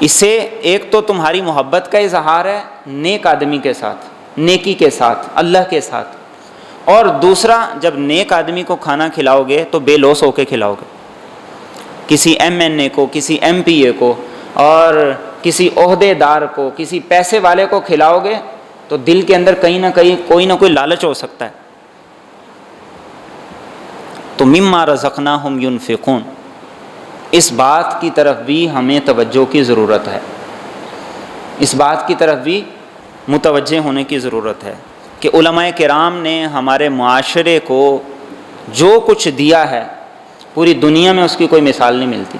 اس سے ایک تو تمہاری محبت کا اظہار ہے نیک آدمی کے ساتھ، نیکی کے ساتھ، اللہ کے ساتھ، اور دوسرا جب نیک آدمی کو کھانا کھلاؤ گے تو بے لوث ہو کے کھلاؤ گے، کسی این اے کو، کسی MP کو اور کسی عہدے دار کو، کسی پیسے والے کو کھلاؤ گے تو دل کے اندر کہیں نہ کہیں کوئی نہ کوئی لالچ ہو سکتا ہے۔ تو مما رزقناہم ینفقون، اس بات کی طرف بھی ہمیں توجہ کی ضرورت ہے، اس بات کی طرف بھی متوجہ ہونے کی ضرورت ہے کہ علماء کرام نے ہمارے معاشرے کو جو کچھ دیا ہے پوری دنیا میں اس کی کوئی مثال نہیں ملتی۔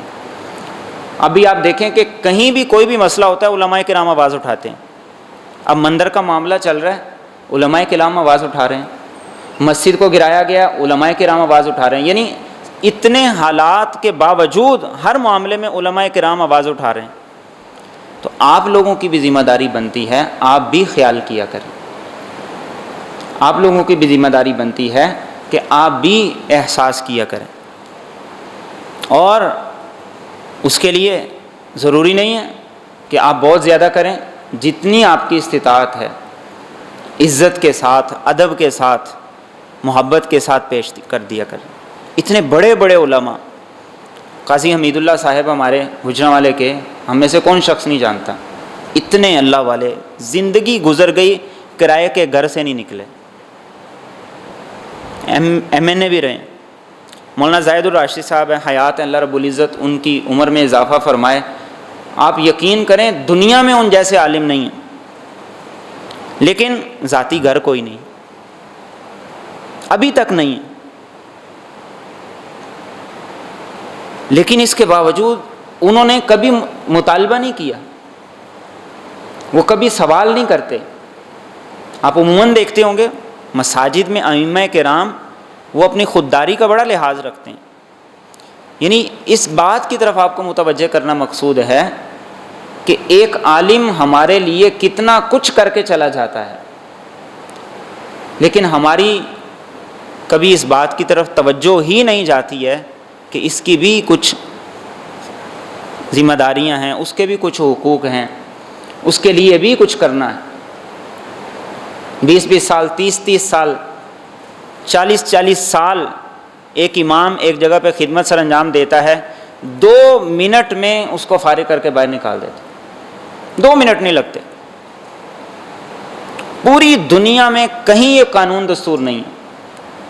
ابھی آپ دیکھیں کہ کہیں بھی کوئی بھی مسئلہ ہوتا ہے علماء کرام آواز اٹھاتے ہیں، اب مندر کا معاملہ چل رہا ہے علماء کرام آواز اٹھا رہے ہیں، مسجد کو گرایا گیا علماء کرام آواز اٹھا رہے ہیں، یعنی اتنے حالات کے باوجود ہر معاملے میں علماء کرام آواز اٹھا رہے ہیں۔ تو آپ لوگوں کی بھی ذمہ داری بنتی ہے، آپ بھی خیال کیا کریں، آپ لوگوں کی بھی ذمہ داری بنتی ہے کہ آپ بھی احساس کیا کریں، اور اس کے لیے ضروری نہیں ہے کہ آپ بہت زیادہ کریں، جتنی آپ کی استطاعت ہے عزت کے ساتھ، ادب کے ساتھ، محبت کے ساتھ پیش کر دیا کریں۔ اتنے بڑے بڑے علماء، قاضی حمید اللہ صاحب ہمارے گجرانوالے کے، ہم میں سے کون شخص نہیں جانتا، اتنے اللہ والے، زندگی گزر گئی کرائے کے گھر سے نہیں نکلے، MNA بھی رہے۔ مولانا زاہد الراشدی صاحب ہیں، حیات ہیں، اللہ رب العزت ان کی عمر میں اضافہ فرمائے، آپ یقین کریں دنیا میں ان جیسے عالم نہیں ہیں، لیکن ذاتی گھر کوئی نہیں، ابھی تک نہیں ہے، لیکن اس کے باوجود انہوں نے کبھی مطالبہ نہیں کیا، وہ کبھی سوال نہیں کرتے۔ آپ عموماً دیکھتے ہوں گے مساجد میں ائمہ کرام وہ اپنی خودداری کا بڑا لحاظ رکھتے ہیں، یعنی اس بات کی طرف آپ کو متوجہ کرنا مقصود ہے کہ ایک عالم ہمارے لیے کتنا کچھ کر کے چلا جاتا ہے، لیکن ہماری کبھی اس بات کی طرف توجہ ہی نہیں جاتی ہے کہ اس کی بھی کچھ ذمہ داریاں ہیں، اس کے بھی کچھ حقوق ہیں، اس کے لیے بھی کچھ کرنا ہے۔ 20 سال، 30 سال، 40 سال ایک امام ایک جگہ پہ خدمت سر انجام دیتا ہے، 2 منٹ میں اس کو فارغ کر کے باہر نکال دیتے، 2 منٹ نہیں لگتے۔ پوری دنیا میں کہیں یہ قانون دستور نہیں ہے۔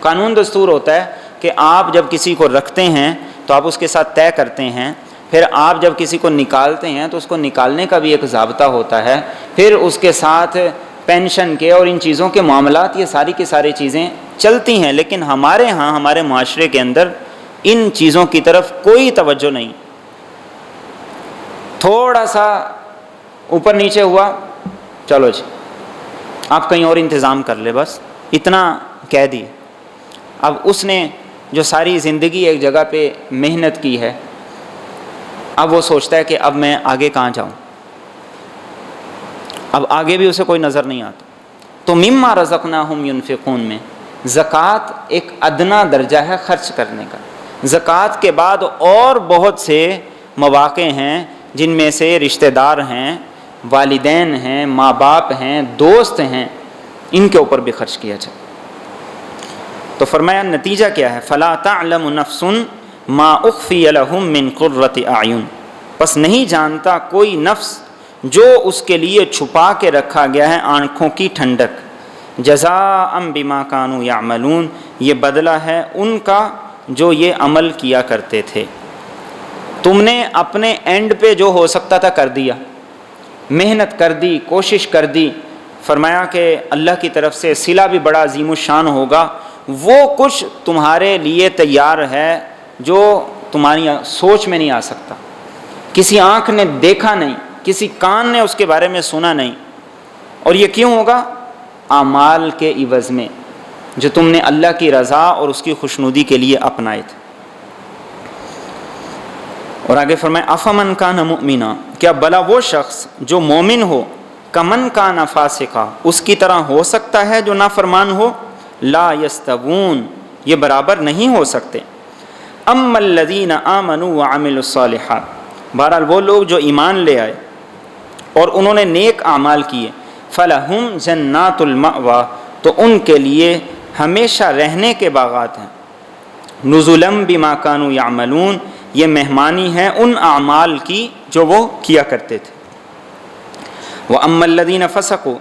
قانون دستور ہوتا ہے کہ آپ جب کسی کو رکھتے ہیں تو آپ اس کے ساتھ طے کرتے ہیں، پھر آپ جب کسی کو نکالتے ہیں تو اس کو نکالنے کا بھی ایک ضابطہ ہوتا ہے، پھر اس کے ساتھ پینشن کے اور ان چیزوں کے معاملات، یہ ساری کی ساری چیزیں چلتی ہیں، لیکن ہمارے ہاں ہمارے معاشرے کے اندر ان چیزوں کی طرف کوئی توجہ نہیں۔ تھوڑا سا اوپر نیچے ہوا، چلو جی آپ کہیں اور انتظام کر لے، بس اتنا کہہ دی۔ اب اس نے جو ساری زندگی ایک جگہ پہ محنت کی ہے، اب وہ سوچتا ہے کہ اب میں آگے کہاں جاؤں، اب آگے بھی اسے کوئی نظر نہیں آتا۔ تو مما رزقناہم ینفقون میں زکوٰۃ ایک ادنا درجہ ہے خرچ کرنے کا۔ زکوٰۃ کے بعد اور بہت سے مواقع ہیں جن میں سے رشتہ دار ہیں، والدین ہیں، ماں باپ ہیں، دوست ہیں، ان کے اوپر بھی خرچ کیا جائے۔ تو فرمایا نتیجہ کیا ہے؟ فلا تعلم نفس ما اخفی لهم من قرۃ اعین، پس نہیں جانتا کوئی نفس جو اس کے لیے چھپا کے رکھا گیا ہے آنکھوں کی ٹھنڈک، جزاء بما کانوا یعملون، یہ بدلہ ہے ان کا جو یہ عمل کیا کرتے تھے۔ تم نے اپنے اینڈ پہ جو ہو سکتا تھا کر دیا، محنت کر دی، کوشش کر دی، فرمایا کہ اللہ کی طرف سے صلہ بھی بڑا عظیم الشان ہوگا، وہ کچھ تمہارے لیے تیار ہے جو تمہاری سوچ میں نہیں آ سکتا، کسی آنکھ نے دیکھا نہیں، کسی کان نے اس کے بارے میں سنا نہیں۔ اور یہ کیوں ہوگا؟ اعمال کے عوض میں جو تم نے اللہ کی رضا اور اس کی خوشنودی کے لیے اپنائے تھے۔ اور آگے فرمائے افمن کان مؤمنا، کیا بھلا وہ شخص جو مومن ہو، کمن کا نفاسقہ، اس کی طرح ہو سکتا ہے جو نافرمان ہو؟ لا یستوون، یہ برابر نہیں ہو سکتے۔ اما الذین آمنوا وعملوا الصالحات، بہرحال وہ لوگ جو ایمان لے آئے اور انہوں نے نیک اعمال کیے، فلہم جنات المأویٰ، تو ان کے لیے ہمیشہ رہنے کے باغات ہیں، نزلا بما کانوا یعملون، یہ مہمانی ہے ان اعمال کی جو وہ کیا کرتے تھے۔ وَأَمَّا الَّذِينَ فَسَقُوا،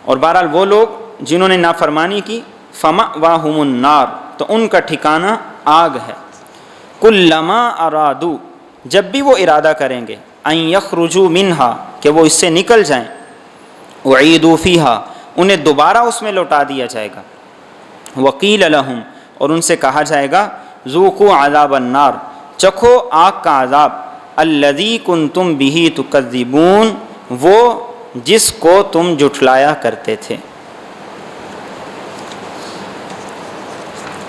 اور بہرحال وہ لوگ جنہوں نے نافرمانی کی، فَمَأْوَاهُمُ النَّارُ، تو ان کا ٹھکانہ آگ ہے۔ كُلَّمَا أَرَادُوا، جب بھی وہ ارادہ کریں گے، أَن يَخْرُجُوا مِنْهَا، کہ وہ اس سے نکل جائیں، أُعِيدُوا فِيهَا، انہیں دوبارہ اس میں لوٹا دیا جائے گا۔ وَقِيلَ لَهُمْ، اور ان سے کہا جائے گا، ذُوقُوا عَذَابَ النَّارِ، چکھو آگ کا عذاب، الَّذِي كُنْتُمْ بِهِ تُكَذِّبُونَ، وہ جس کو تم جھٹلایا کرتے تھے۔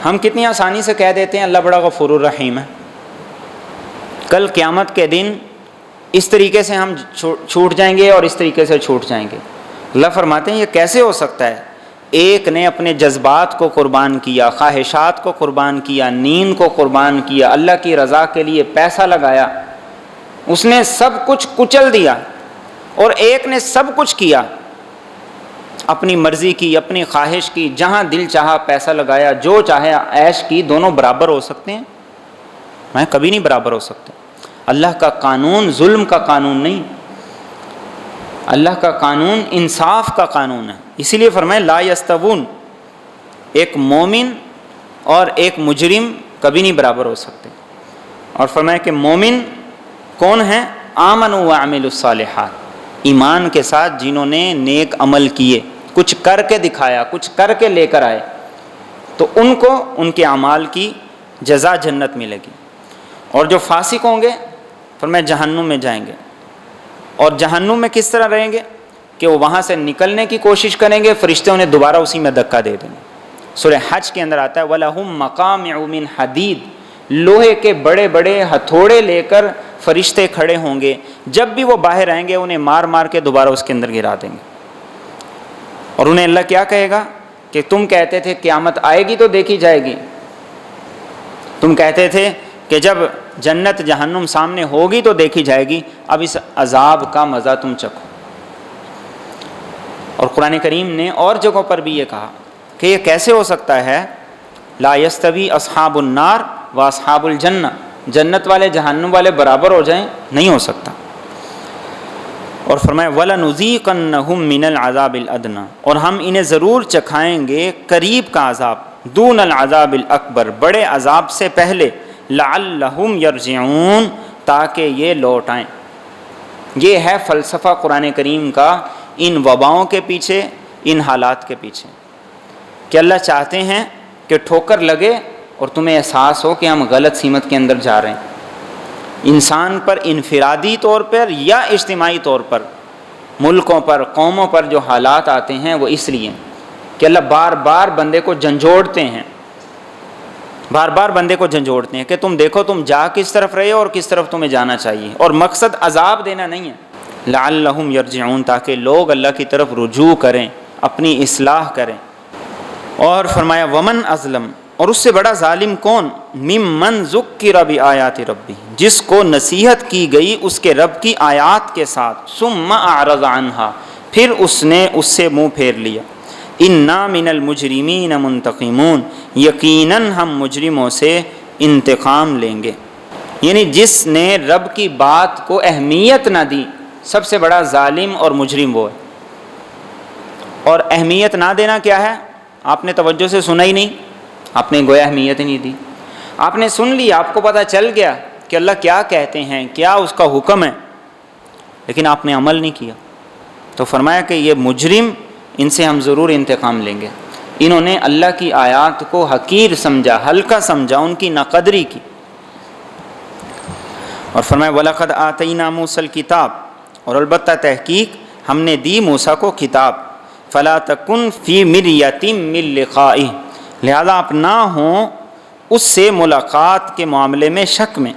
ہم کتنی آسانی سے کہہ دیتے ہیں اللہ بڑا غفور الرحیم ہے، کل قیامت کے دن اس طریقے سے ہم چھوٹ جائیں گے اور اس طریقے سے چھوٹ جائیں گے۔ اللہ فرماتے ہیں یہ کیسے ہو سکتا ہے؟ ایک نے اپنے جذبات کو قربان کیا، خواہشات کو قربان کیا، نیند کو قربان کیا، اللہ کی رضا کے لیے پیسہ لگایا، اس نے سب کچھ کچل دیا، اور ایک نے سب کچھ کیا، اپنی مرضی کی، اپنی خواہش کی، جہاں دل چاہا پیسہ لگایا، جو چاہے عیش کی۔ دونوں برابر ہو سکتے ہیں؟ میں کبھی نہیں برابر ہو سکتے۔ اللہ کا قانون ظلم کا قانون نہیں، اللہ کا قانون انصاف کا قانون ہے۔ اسی لیے فرمایا لا یستوون، ایک مومن اور ایک مجرم کبھی نہیں برابر ہو سکتے۔ اور فرمایا کہ مومن کون ہیں؟ آمنوا وعملوا الصالحات، ایمان کے ساتھ جنہوں نے نیک عمل کیے، کچھ کر کے دکھایا، کچھ کر کے لے کر آئے، تو ان کو ان کے اعمال کی جزا جنت ملے گی۔ اور جو فاسق ہوں گے فرمایا جہنم میں جائیں گے۔ اور جہنم میں کس طرح رہیں گے کہ وہ وہاں سے نکلنے کی کوشش کریں گے، فرشتے انہیں دوبارہ اسی میں دھکا دے دیں گے۔ سورہ حج کے اندر آتا ہے وَلَهُمْ مَقَامِعُ مِنْ حَدِيدٍ، لوہے کے بڑے بڑے ہتھوڑے لے کر فرشتے کھڑے ہوں گے، جب بھی وہ باہر آئیں گے انہیں مار مار کے دوبارہ اس کے اندر گرا دیں گے۔ اور انہیں اللہ کیا کہے گا کہ تم کہتے تھے قیامت آئے گی تو دیکھی جائے گی، تم کہتے تھے کہ جب جنت جہنم سامنے ہوگی تو دیکھی جائے گی، اب اس عذاب کا مزہ تم چکھو۔ اور قرآن کریم نے اور جگہوں پر بھی یہ کہا کہ یہ کیسے ہو سکتا ہے، لا یستوی اصحاب النار و اصحاب الجنہ، جنت والے جہنم والے برابر ہو جائیں، نہیں ہو سکتا۔ اور فرمایا وَلَنُذِيقَنَّهُم مِّنَ الْعَذَابِ الْأَدْنَىٰ، اور ہم انہیں ضرور چکھائیں گے قریب کا عذاب، دون العذاب الاکبر، بڑے عذاب سے پہلے، لعلہم یرجعون، تاکہ یہ لوٹ آئیں۔ یہ ہے فلسفہ قرآن کریم کا ان وباؤں کے پیچھے، ان حالات کے پیچھے، کہ اللہ چاہتے ہیں کہ ٹھوکر لگے اور تمہیں احساس ہو کہ ہم غلط سمت کے اندر جا رہے ہیں۔ انسان پر انفرادی طور پر یا اجتماعی طور پر، ملکوں پر، قوموں پر جو حالات آتے ہیں وہ اس لیے کہ اللہ بار بار بندے کو جھنجھوڑتے ہیں، بار بار بندے کو جھنجھوڑتے ہیں کہ تم دیکھو تم جا کس طرف رہے ہو اور کس طرف تمہیں جانا چاہیے، اور مقصد عذاب دینا نہیں ہے، لعلہم یرجعون، تاکہ لوگ اللہ کی طرف رجوع کریں، اپنی اصلاح کریں۔ اور فرمایا ومن ازلم، اور اس سے بڑا ظالم کون، ممن ذکر بآیات ربی، جس کو نصیحت کی گئی اس کے رب کی آیات کے ساتھ، ثم اعرض عنہا، پھر اس نے اس سے منہ پھیر لیا۔ انا من المجرمین منتقمون، یقیناً ہم مجرموں سے انتقام لیں گے۔ یعنی جس نے رب کی بات کو اہمیت نہ دی، سب سے بڑا ظالم اور مجرم وہ ہے۔ اور اہمیت نہ دینا کیا ہے؟ آپ نے توجہ سے سنا ہی نہیں، آپ نے گویا اہمیت ہی نہیں دی، آپ نے سن لی، آپ کو پتہ چل گیا کہ اللہ کیا کہتے ہیں، کیا اس کا حکم ہے، لیکن آپ نے عمل نہیں کیا۔ تو فرمایا کہ یہ مجرم، ان سے ہم ضرور انتقام لیں گے۔ انہوں نے اللہ کی آیات کو حقیر سمجھا، ہلکا سمجھا، ان کی ناقدری کی۔ اور فرمایا وَلَقَدْ آتَيْنَا مُوسَى الْكِتَابَ، اور البتہ تحقیق ہم نے دی موسیٰ کو کتاب، فَلَا تَكُنْ فِي مِرْيَةٍ مِّن لِقَائِهِ، لہذا آپ نہ ہوں اس سے ملاقات کے معاملے میں شک میں،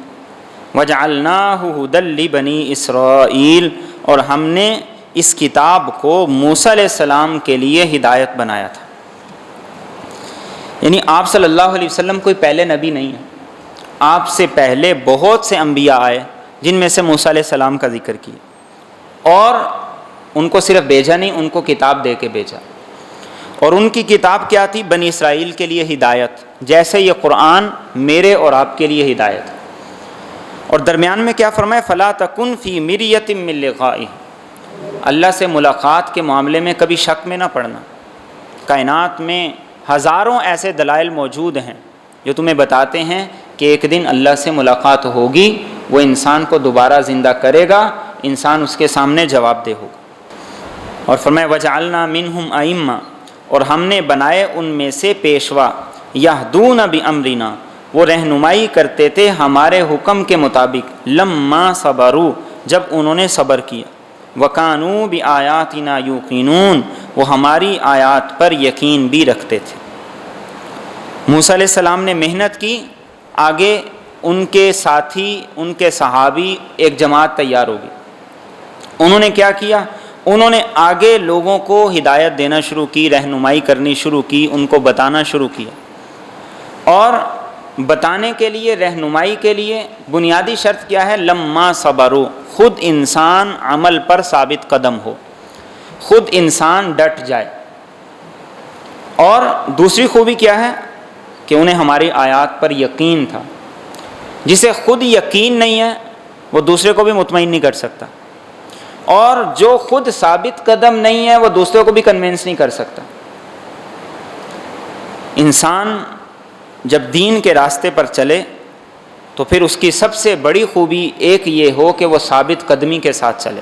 وَجَعَلْنَاهُ هُدًى لِبَنِي إِسْرَائِيلَ، اور ہم نے اس کتاب کو موسیٰ علیہ السلام کے لیے ہدایت بنایا تھا۔ یعنی آپ صلی اللہ علیہ وسلم کوئی پہلے نبی نہیں ہے، آپ سے پہلے بہت سے انبیاء آئے جن میں سے موسیٰ علیہ السلام کا ذکر کیا، اور ان کو صرف بھیجا نہیں، ان کو کتاب دے کے بھیجا۔ اور ان کی کتاب کیا تھی؟ بنی اسرائیل کے لیے ہدایت، جیسے یہ قرآن میرے اور آپ کے لیے ہدایت ہے۔ اور درمیان میں کیا فرمایا؟ فَلَا تَكُنْ فِي مِرْيَةٍ مِّن لِقَائِهِ، اللہ سے ملاقات کے معاملے میں کبھی شک میں نہ پڑنا۔ کائنات میں ہزاروں ایسے دلائل موجود ہیں جو تمہیں بتاتے ہیں کہ ایک دن اللہ سے ملاقات ہوگی، وہ انسان کو دوبارہ زندہ کرے گا، انسان اس کے سامنے جواب دہ ہوگا۔ اور فرمایا وَجَعَلْنَا مِنْهُمْ أَئِمَّةً، اور ہم نے بنائے ان میں سے پیشوا، یہدون بِأَمْرِنَا، وہ رہنمائی کرتے تھے ہمارے حکم کے مطابق، لما صبروا، جب انہوں نے صبر کیا، وَكَانُوا بِآيَاتِنَا يُوقِنُونَ، وہ ہماری آیات پر یقین بھی رکھتے تھے۔ موسیٰ علیہ السلام نے محنت کی، آگے ان کے ساتھی، ان کے صحابی، ایک جماعت تیار ہوگی۔ انہوں نے کیا کیا؟ انہوں نے آگے لوگوں کو ہدایت دینا شروع کی، رہنمائی کرنی شروع کی، ان کو بتانا شروع کیا۔ اور بتانے کے لیے، رہنمائی کے لیے بنیادی شرط کیا ہے؟ لما صبروا، خود انسان عمل پر ثابت قدم ہو، خود انسان ڈٹ جائے۔ اور دوسری خوبی کیا ہے؟ کہ انہیں ہماری آیات پر یقین تھا۔ جسے خود یقین نہیں ہے وہ دوسرے کو بھی مطمئن نہیں کر سکتا، اور جو خود ثابت قدم نہیں ہے وہ دوسروں کو بھی کنونس نہیں کر سکتا۔ انسان جب دین کے راستے پر چلے تو پھر اس کی سب سے بڑی خوبی ایک یہ ہو کہ وہ ثابت قدمی کے ساتھ چلے،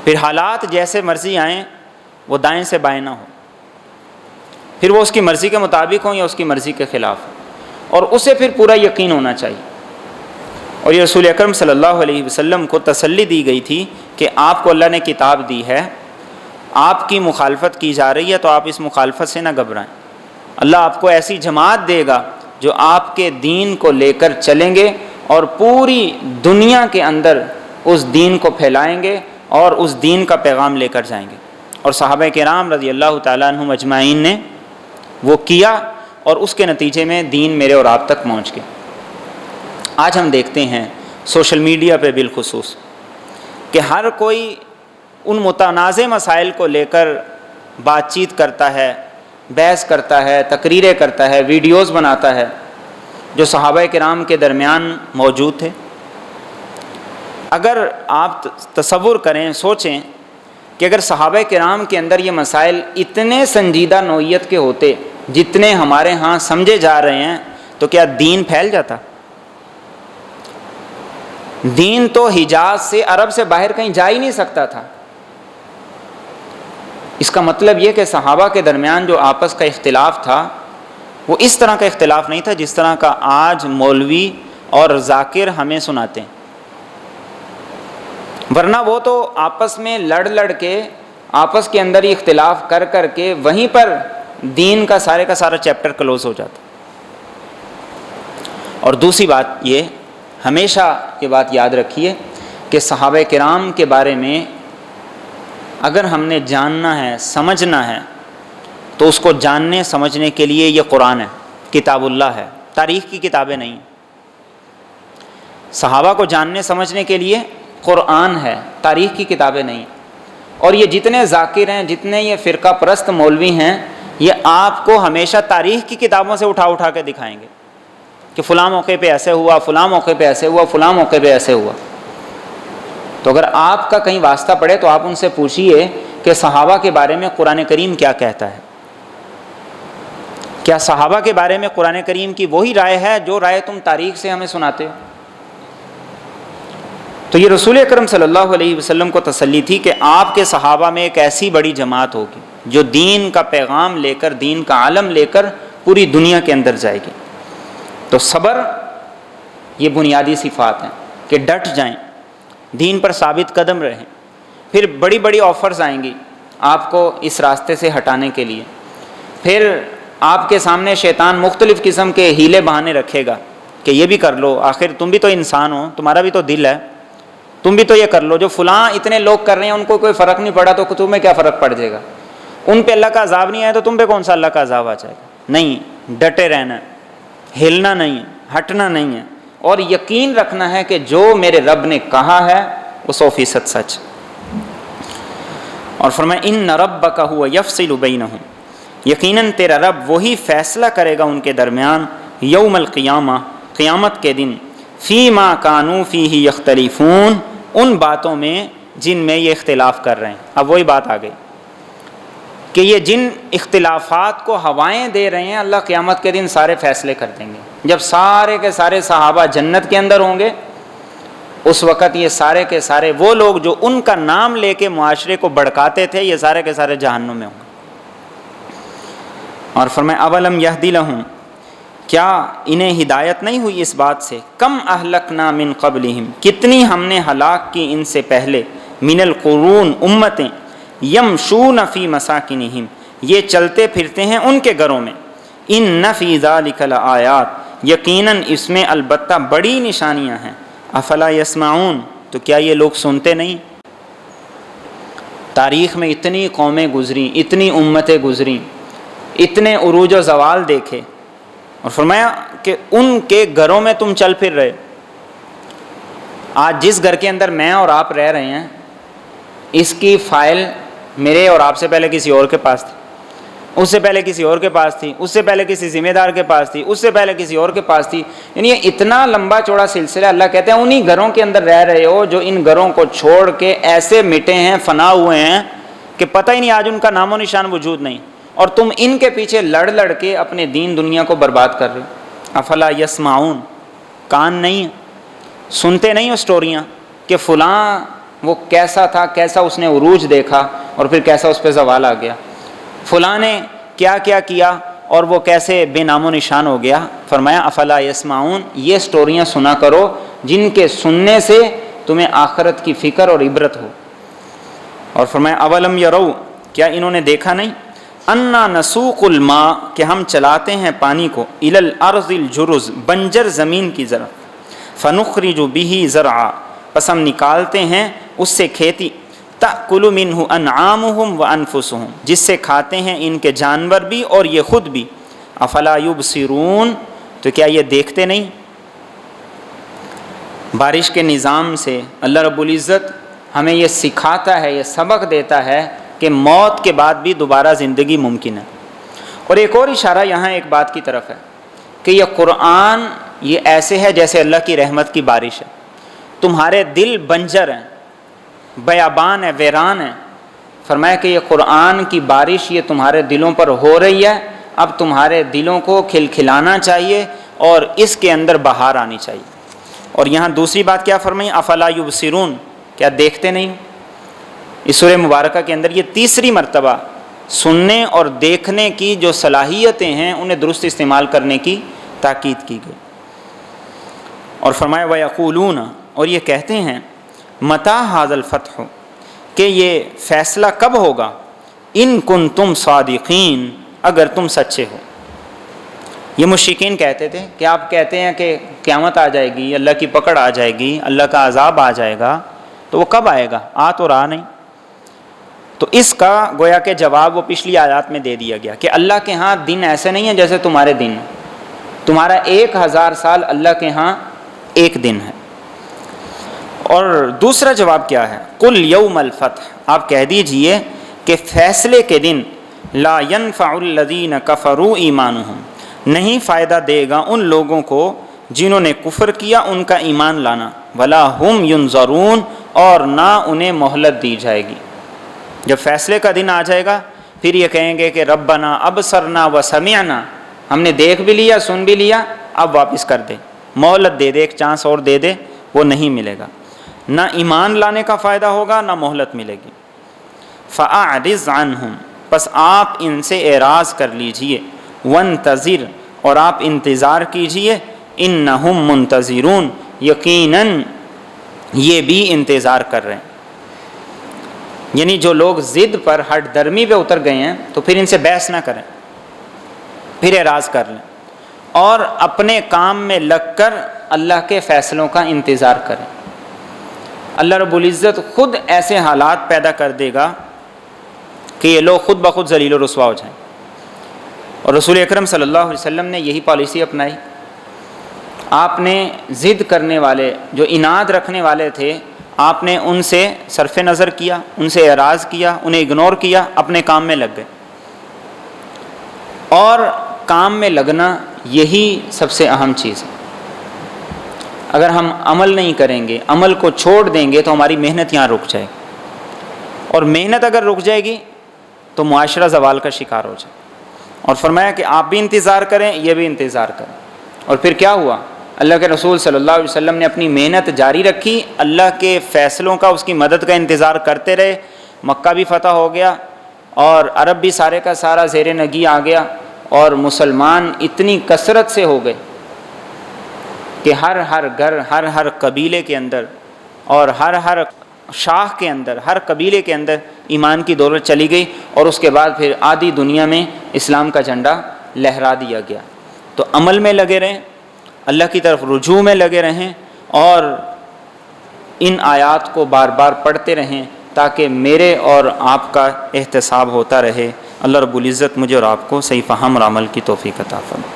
پھر حالات جیسے مرضی آئیں وہ دائیں سے بائیں نہ ہو، پھر وہ اس کی مرضی کے مطابق ہوں یا اس کی مرضی کے خلاف، اور اسے پھر پورا یقین ہونا چاہیے۔ اور یہ رسول اکرم صلی اللہ علیہ وسلم کو تسلی دی گئی تھی کہ آپ کو اللہ نے کتاب دی ہے، آپ کی مخالفت کی جا رہی ہے تو آپ اس مخالفت سے نہ گھبرائیں، اللہ آپ کو ایسی جماعت دے گا جو آپ کے دین کو لے کر چلیں گے اور پوری دنیا کے اندر اس دین کو پھیلائیں گے اور اس دین کا پیغام لے کر جائیں گے۔ اور صحابہ کرام رضی اللہ تعالیٰ عنہم اجمعین نے وہ کیا، اور اس کے نتیجے میں دین میرے اور آپ تک پہنچ گیا۔ آج ہم دیکھتے ہیں سوشل میڈیا پہ بالخصوص کہ ہر کوئی ان متنازع مسائل کو لے کر بات چیت کرتا ہے، بحث کرتا ہے، تقریریں کرتا ہے، ویڈیوز بناتا ہے، جو صحابہ کرام کے درمیان موجود تھے۔ اگر آپ تصور کریں، سوچیں کہ اگر صحابہ کرام کے اندر یہ مسائل اتنے سنجیدہ نوعیت کے ہوتے جتنے ہمارے ہاں سمجھے جا رہے ہیں، تو کیا دین پھیل جاتا؟ دین تو حجاز سے، عرب سے باہر کہیں جا ہی نہیں سکتا تھا۔ اس کا مطلب یہ کہ صحابہ کے درمیان جو آپس کا اختلاف تھا وہ اس طرح کا اختلاف نہیں تھا جس طرح کا آج مولوی اور ذاکر ہمیں سناتے ہیں، ورنہ وہ تو آپس میں لڑ کے، آپس کے اندر ہی اختلاف کر کے وہیں پر دین کا سارا چیپٹر کلوز ہو جاتا۔ اور دوسری بات یہ، ہمیشہ یہ بات یاد رکھیے کہ صحابہ کرام کے بارے میں اگر ہم نے جاننا ہے، سمجھنا ہے، تو اس کو جاننے سمجھنے کے لیے یہ قرآن ہے، کتاب اللہ ہے، تاریخ کی کتابیں نہیں۔ صحابہ کو جاننے سمجھنے کے لیے قرآن ہے، تاریخ کی کتابیں نہیں۔ اور یہ جتنے ذاکر ہیں، جتنے یہ فرقہ پرست مولوی ہیں، یہ آپ کو ہمیشہ تاریخ کی کتابوں سے اٹھا کے دکھائیں گے کہ فلاں موقع پہ ایسے ہوا، فلاں موقع پہ ایسے ہوا، فلاں موقع پہ ایسے ہوا۔ تو اگر آپ کا کہیں واسطہ پڑے تو آپ ان سے پوچھئے کہ صحابہ کے بارے میں قرآن کریم کیا کہتا ہے؟ کیا صحابہ کے بارے میں قرآن کریم کی وہی رائے ہے جو رائے تم تاریخ سے ہمیں سناتے ہو؟ تو یہ رسول اکرم صلی اللہ علیہ وسلم کو تسلی تھی کہ آپ کے صحابہ میں ایک ایسی بڑی جماعت ہوگی جو دین کا پیغام لے کر، دین کا عالم لے کر پوری دنیا کے اندر جائے گی۔ تو صبر، یہ بنیادی صفات ہیں کہ ڈٹ جائیں، دین پر ثابت قدم رہیں۔ پھر بڑی بڑی آفرز آئیں گی آپ کو اس راستے سے ہٹانے کے لیے، پھر آپ کے سامنے شیطان مختلف قسم کے ہیلے بہانے رکھے گا کہ یہ بھی کر لو، آخر تم بھی تو انسان ہو، تمہارا بھی تو دل ہے، تم بھی تو یہ کر لو، جو فلاں اتنے لوگ کر رہے ہیں ان کو کوئی فرق نہیں پڑا تو تمہیں کیا فرق پڑ جائے گا؟ ان پہ اللہ کا عذاب نہیں آیا تو تم پہ کون سا اللہ کا عذاب آ جائے گا؟ نہیں، ڈٹے رہنا ہے، ہلنا نہیں ہے، ہٹنا نہیں ہے، اور یقین رکھنا ہے کہ جو میرے رب نے کہا ہے وہ 100% سچ۔ اور فرمایا ان ربک ھو یفصل بینہم، یقیناً تیرا رب وہی فیصلہ کرے گا ان کے درمیان، یوم القیامہ، قیامت کے دن، فیما کانوا فیہ یختلفون، ان باتوں میں جن میں یہ اختلاف کر رہے ہیں۔ اب وہی بات آ گئی کہ یہ جن اختلافات کو ہوائیں دے رہے ہیں، اللہ قیامت کے دن سارے فیصلے کر دیں گے۔ جب سارے کے سارے صحابہ جنت کے اندر ہوں گے، اس وقت یہ سارے کے سارے وہ لوگ جو ان کا نام لے کے معاشرے کو بھڑکاتے تھے، یہ سارے کے سارے جہنم میں ہوں گے۔ اور فرمایا اولم یہدی لہم، کیا انہیں ہدایت نہیں ہوئی اس بات سے، کم اہلکنا من قبلہم، کتنی ہم نے ہلاک کی ان سے پہلے، من القرون، امتیں، یمشون فی مساکنہم، یہ چلتے پھرتے ہیں ان کے گھروں میں، ان فی ذلک لآیات، یقیناً اس میں البتہ بڑی نشانیاں ہیں، افلا یسمعون، تو کیا یہ لوگ سنتے نہیں؟ تاریخ میں اتنی قومیں گزری، اتنی امتیں گزری، اتنے عروج و زوال دیکھے، اور فرمایا کہ ان کے گھروں میں تم چل پھر رہے۔ آج جس گھر کے اندر میں اور آپ رہ رہے ہیں، اس کی فائل میرے اور آپ سے پہلے کسی اور کے پاس تھی، اس سے پہلے کسی اور کے پاس تھی، اس سے پہلے کسی ذمہ دار کے پاس تھی، اس سے پہلے کسی اور کے پاس تھی، یعنی یہ اتنا لمبا چوڑا سلسلہ۔ اللہ کہتے ہیں انہی گھروں کے اندر رہ رہے ہو جو ان گھروں کو چھوڑ کے ایسے مٹے ہیں، فنا ہوئے ہیں کہ پتہ ہی نہیں آج ان کا نام و نشان وجود نہیں، اور تم ان کے پیچھے لڑ لڑ کے اپنے دین دنیا کو برباد کر رہے ہو۔ افلا یسمعون، کان نہیں، سنتے نہیں ہو سٹوریاں کہ فلاں وہ کیسا تھا، کیسا اس نے عروج دیکھا اور پھر کیسا اس پہ زوال آ گیا، فلاں نے کیا کیا کیا اور وہ کیسے بے نام و نشان ہو گیا۔ فرمایا افلا یسمعون، یہ سٹوریاں سنا کرو جن کے سننے سے تمہیں آخرت کی فکر اور عبرت ہو۔ اور فرمایا اولم یرو، کیا انہوں نے دیکھا نہیں، انا نسوق الماء، کہ ہم چلاتے ہیں پانی کو، الی الارض الجرز، بنجر زمین کی طرف، فنخرج به زرعا، پس ہم نکالتے ہیں اس سے کھیتی، تأکل منہ انعامہم وانفسہم، جس سے کھاتے ہیں ان کے جانور بھی اور یہ خود بھی، افلا یبصرون، تو کیا یہ دیکھتے نہیں؟ بارش کے نظام سے اللہ رب العزت ہمیں یہ سکھاتا ہے، یہ سبق دیتا ہے کہ موت کے بعد بھی دوبارہ زندگی ممکن ہے۔ اور ایک اور اشارہ یہاں ایک بات کی طرف ہے کہ یہ قرآن یہ ایسے ہے جیسے اللہ کی رحمت کی بارش ہے۔ تمہارے دل بنجر ہیں، بیابان ہے، ویران ہے، فرمایا کہ یہ قرآن کی بارش یہ تمہارے دلوں پر ہو رہی ہے، اب تمہارے دلوں کو کھلکھلانا چاہیے اور اس کے اندر بہار آنی چاہیے۔ اور یہاں دوسری بات کیا فرمائی، افلا یبصرون، کیا دیکھتے نہیں؟ اس سورہ مبارکہ کے اندر یہ تیسری مرتبہ سننے اور دیکھنے کی جو صلاحیتیں ہیں انہیں درست استعمال کرنے کی تاکید کی گئی۔ اور فرمایا وَيَقُولُونَ، اور یہ کہتے ہیں، مَتَى هَذَا الْفَتْحُ، کہ یہ فیصلہ کب ہوگا، ان کنتم صادقین، اگر تم سچے ہو۔ یہ مشرکین کہتے تھے کہ آپ کہتے ہیں کہ قیامت آ جائے گی، اللہ کی پکڑ آ جائے گی، اللہ کا عذاب آ جائے گا، تو وہ کب آئے گا؟ آ تو رہا نہیں۔ تو اس کا گویا کہ جواب وہ پچھلی آیات میں دے دیا گیا کہ اللہ کے ہاں دن ایسے نہیں ہیں جیسے تمہارے دن، تمہارا 1000 سال اللہ کے ہاں ایک دن ہے۔ اور دوسرا جواب کیا ہے، قل یوم الفتح، آپ کہہ دیجئے کہ فیصلے کے دن، لا ينفع الذین کفروا ایمانہم، نہیں فائدہ دے گا ان لوگوں کو جنہوں نے کفر کیا ان کا ایمان لانا، ولا ہم ینظرون، اور نہ انہیں مہلت دی جائے گی۔ جب فیصلے کا دن آ جائے گا پھر یہ کہیں گے کہ ربنا ابصرنا وسمعنا، ہم نے دیکھ بھی لیا، سن بھی لیا، اب واپس کر دے، مہلت دے دے، ایک چانس اور دے دے، وہ نہیں ملے گا۔ نہ ایمان لانے کا فائدہ ہوگا، نہ مہلت ملے گی۔ فَأَعْرِضْ عَنْهُمْ، پس آپ ان سے اعراض کر لیجئے، وَانْتَظِرْ، اور آپ انتظار کیجئے، اِنَّهُمْ مُنْتَظِرُونَ، یقیناً یہ بھی انتظار کر رہے ہیں۔ یعنی جو لوگ ضد پر ہٹ درمی پہ اتر گئے ہیں تو پھر ان سے بحث نہ کریں، پھر اعراض کر لیں اور اپنے کام میں لگ کر اللہ کے فیصلوں کا انتظار کریں۔ اللہ رب العزت خود ایسے حالات پیدا کر دے گا کہ یہ لوگ خود بخود ذلیل و رسوا ہو جائیں. اور رسول اکرم صلی اللہ علیہ وسلم نے یہی پالیسی اپنائی. آپ نے ضد کرنے والے، جو اناد رکھنے والے تھے، آپ نے ان سے صرف نظر کیا، ان سے اعراض کیا، انہیں اگنور کیا، اپنے کام میں لگ گئے. اور کام میں لگنا یہی سب سے اہم چیز ہے. اگر ہم عمل نہیں کریں گے، عمل کو چھوڑ دیں گے، تو ہماری محنت یہاں رک جائے گی. اور محنت اگر رک جائے گی تو معاشرہ زوال کا شکار ہو جائے. اور فرمایا کہ آپ بھی انتظار کریں، یہ بھی انتظار کریں. اور پھر کیا ہوا؟ اللہ کے رسول صلی اللہ علیہ وسلم نے اپنی محنت جاری رکھی، اللہ کے فیصلوں کا، اس کی مدد کا انتظار کرتے رہے. مکہ بھی فتح ہو گیا اور عرب بھی سارے کا سارا زیر نگی آ گیا، اور مسلمان اتنی کثرت سے ہو گئے کہ ہر گھر، ہر قبیلے کے اندر، اور ہر شاخ کے اندر، ہر قبیلے کے اندر ایمان کی دولت چلی گئی. اور اس کے بعد پھر آدھی دنیا میں اسلام کا جھنڈا لہرا دیا گیا. تو عمل میں لگے رہیں، اللہ کی طرف رجوع میں لگے رہیں، اور ان آیات کو بار بار پڑھتے رہیں تاکہ میرے اور آپ کا احتساب ہوتا رہے. اللہ رب العزت مجھے اور آپ کو صحیح فہم اور عمل کی توفیق عطا فرمائے.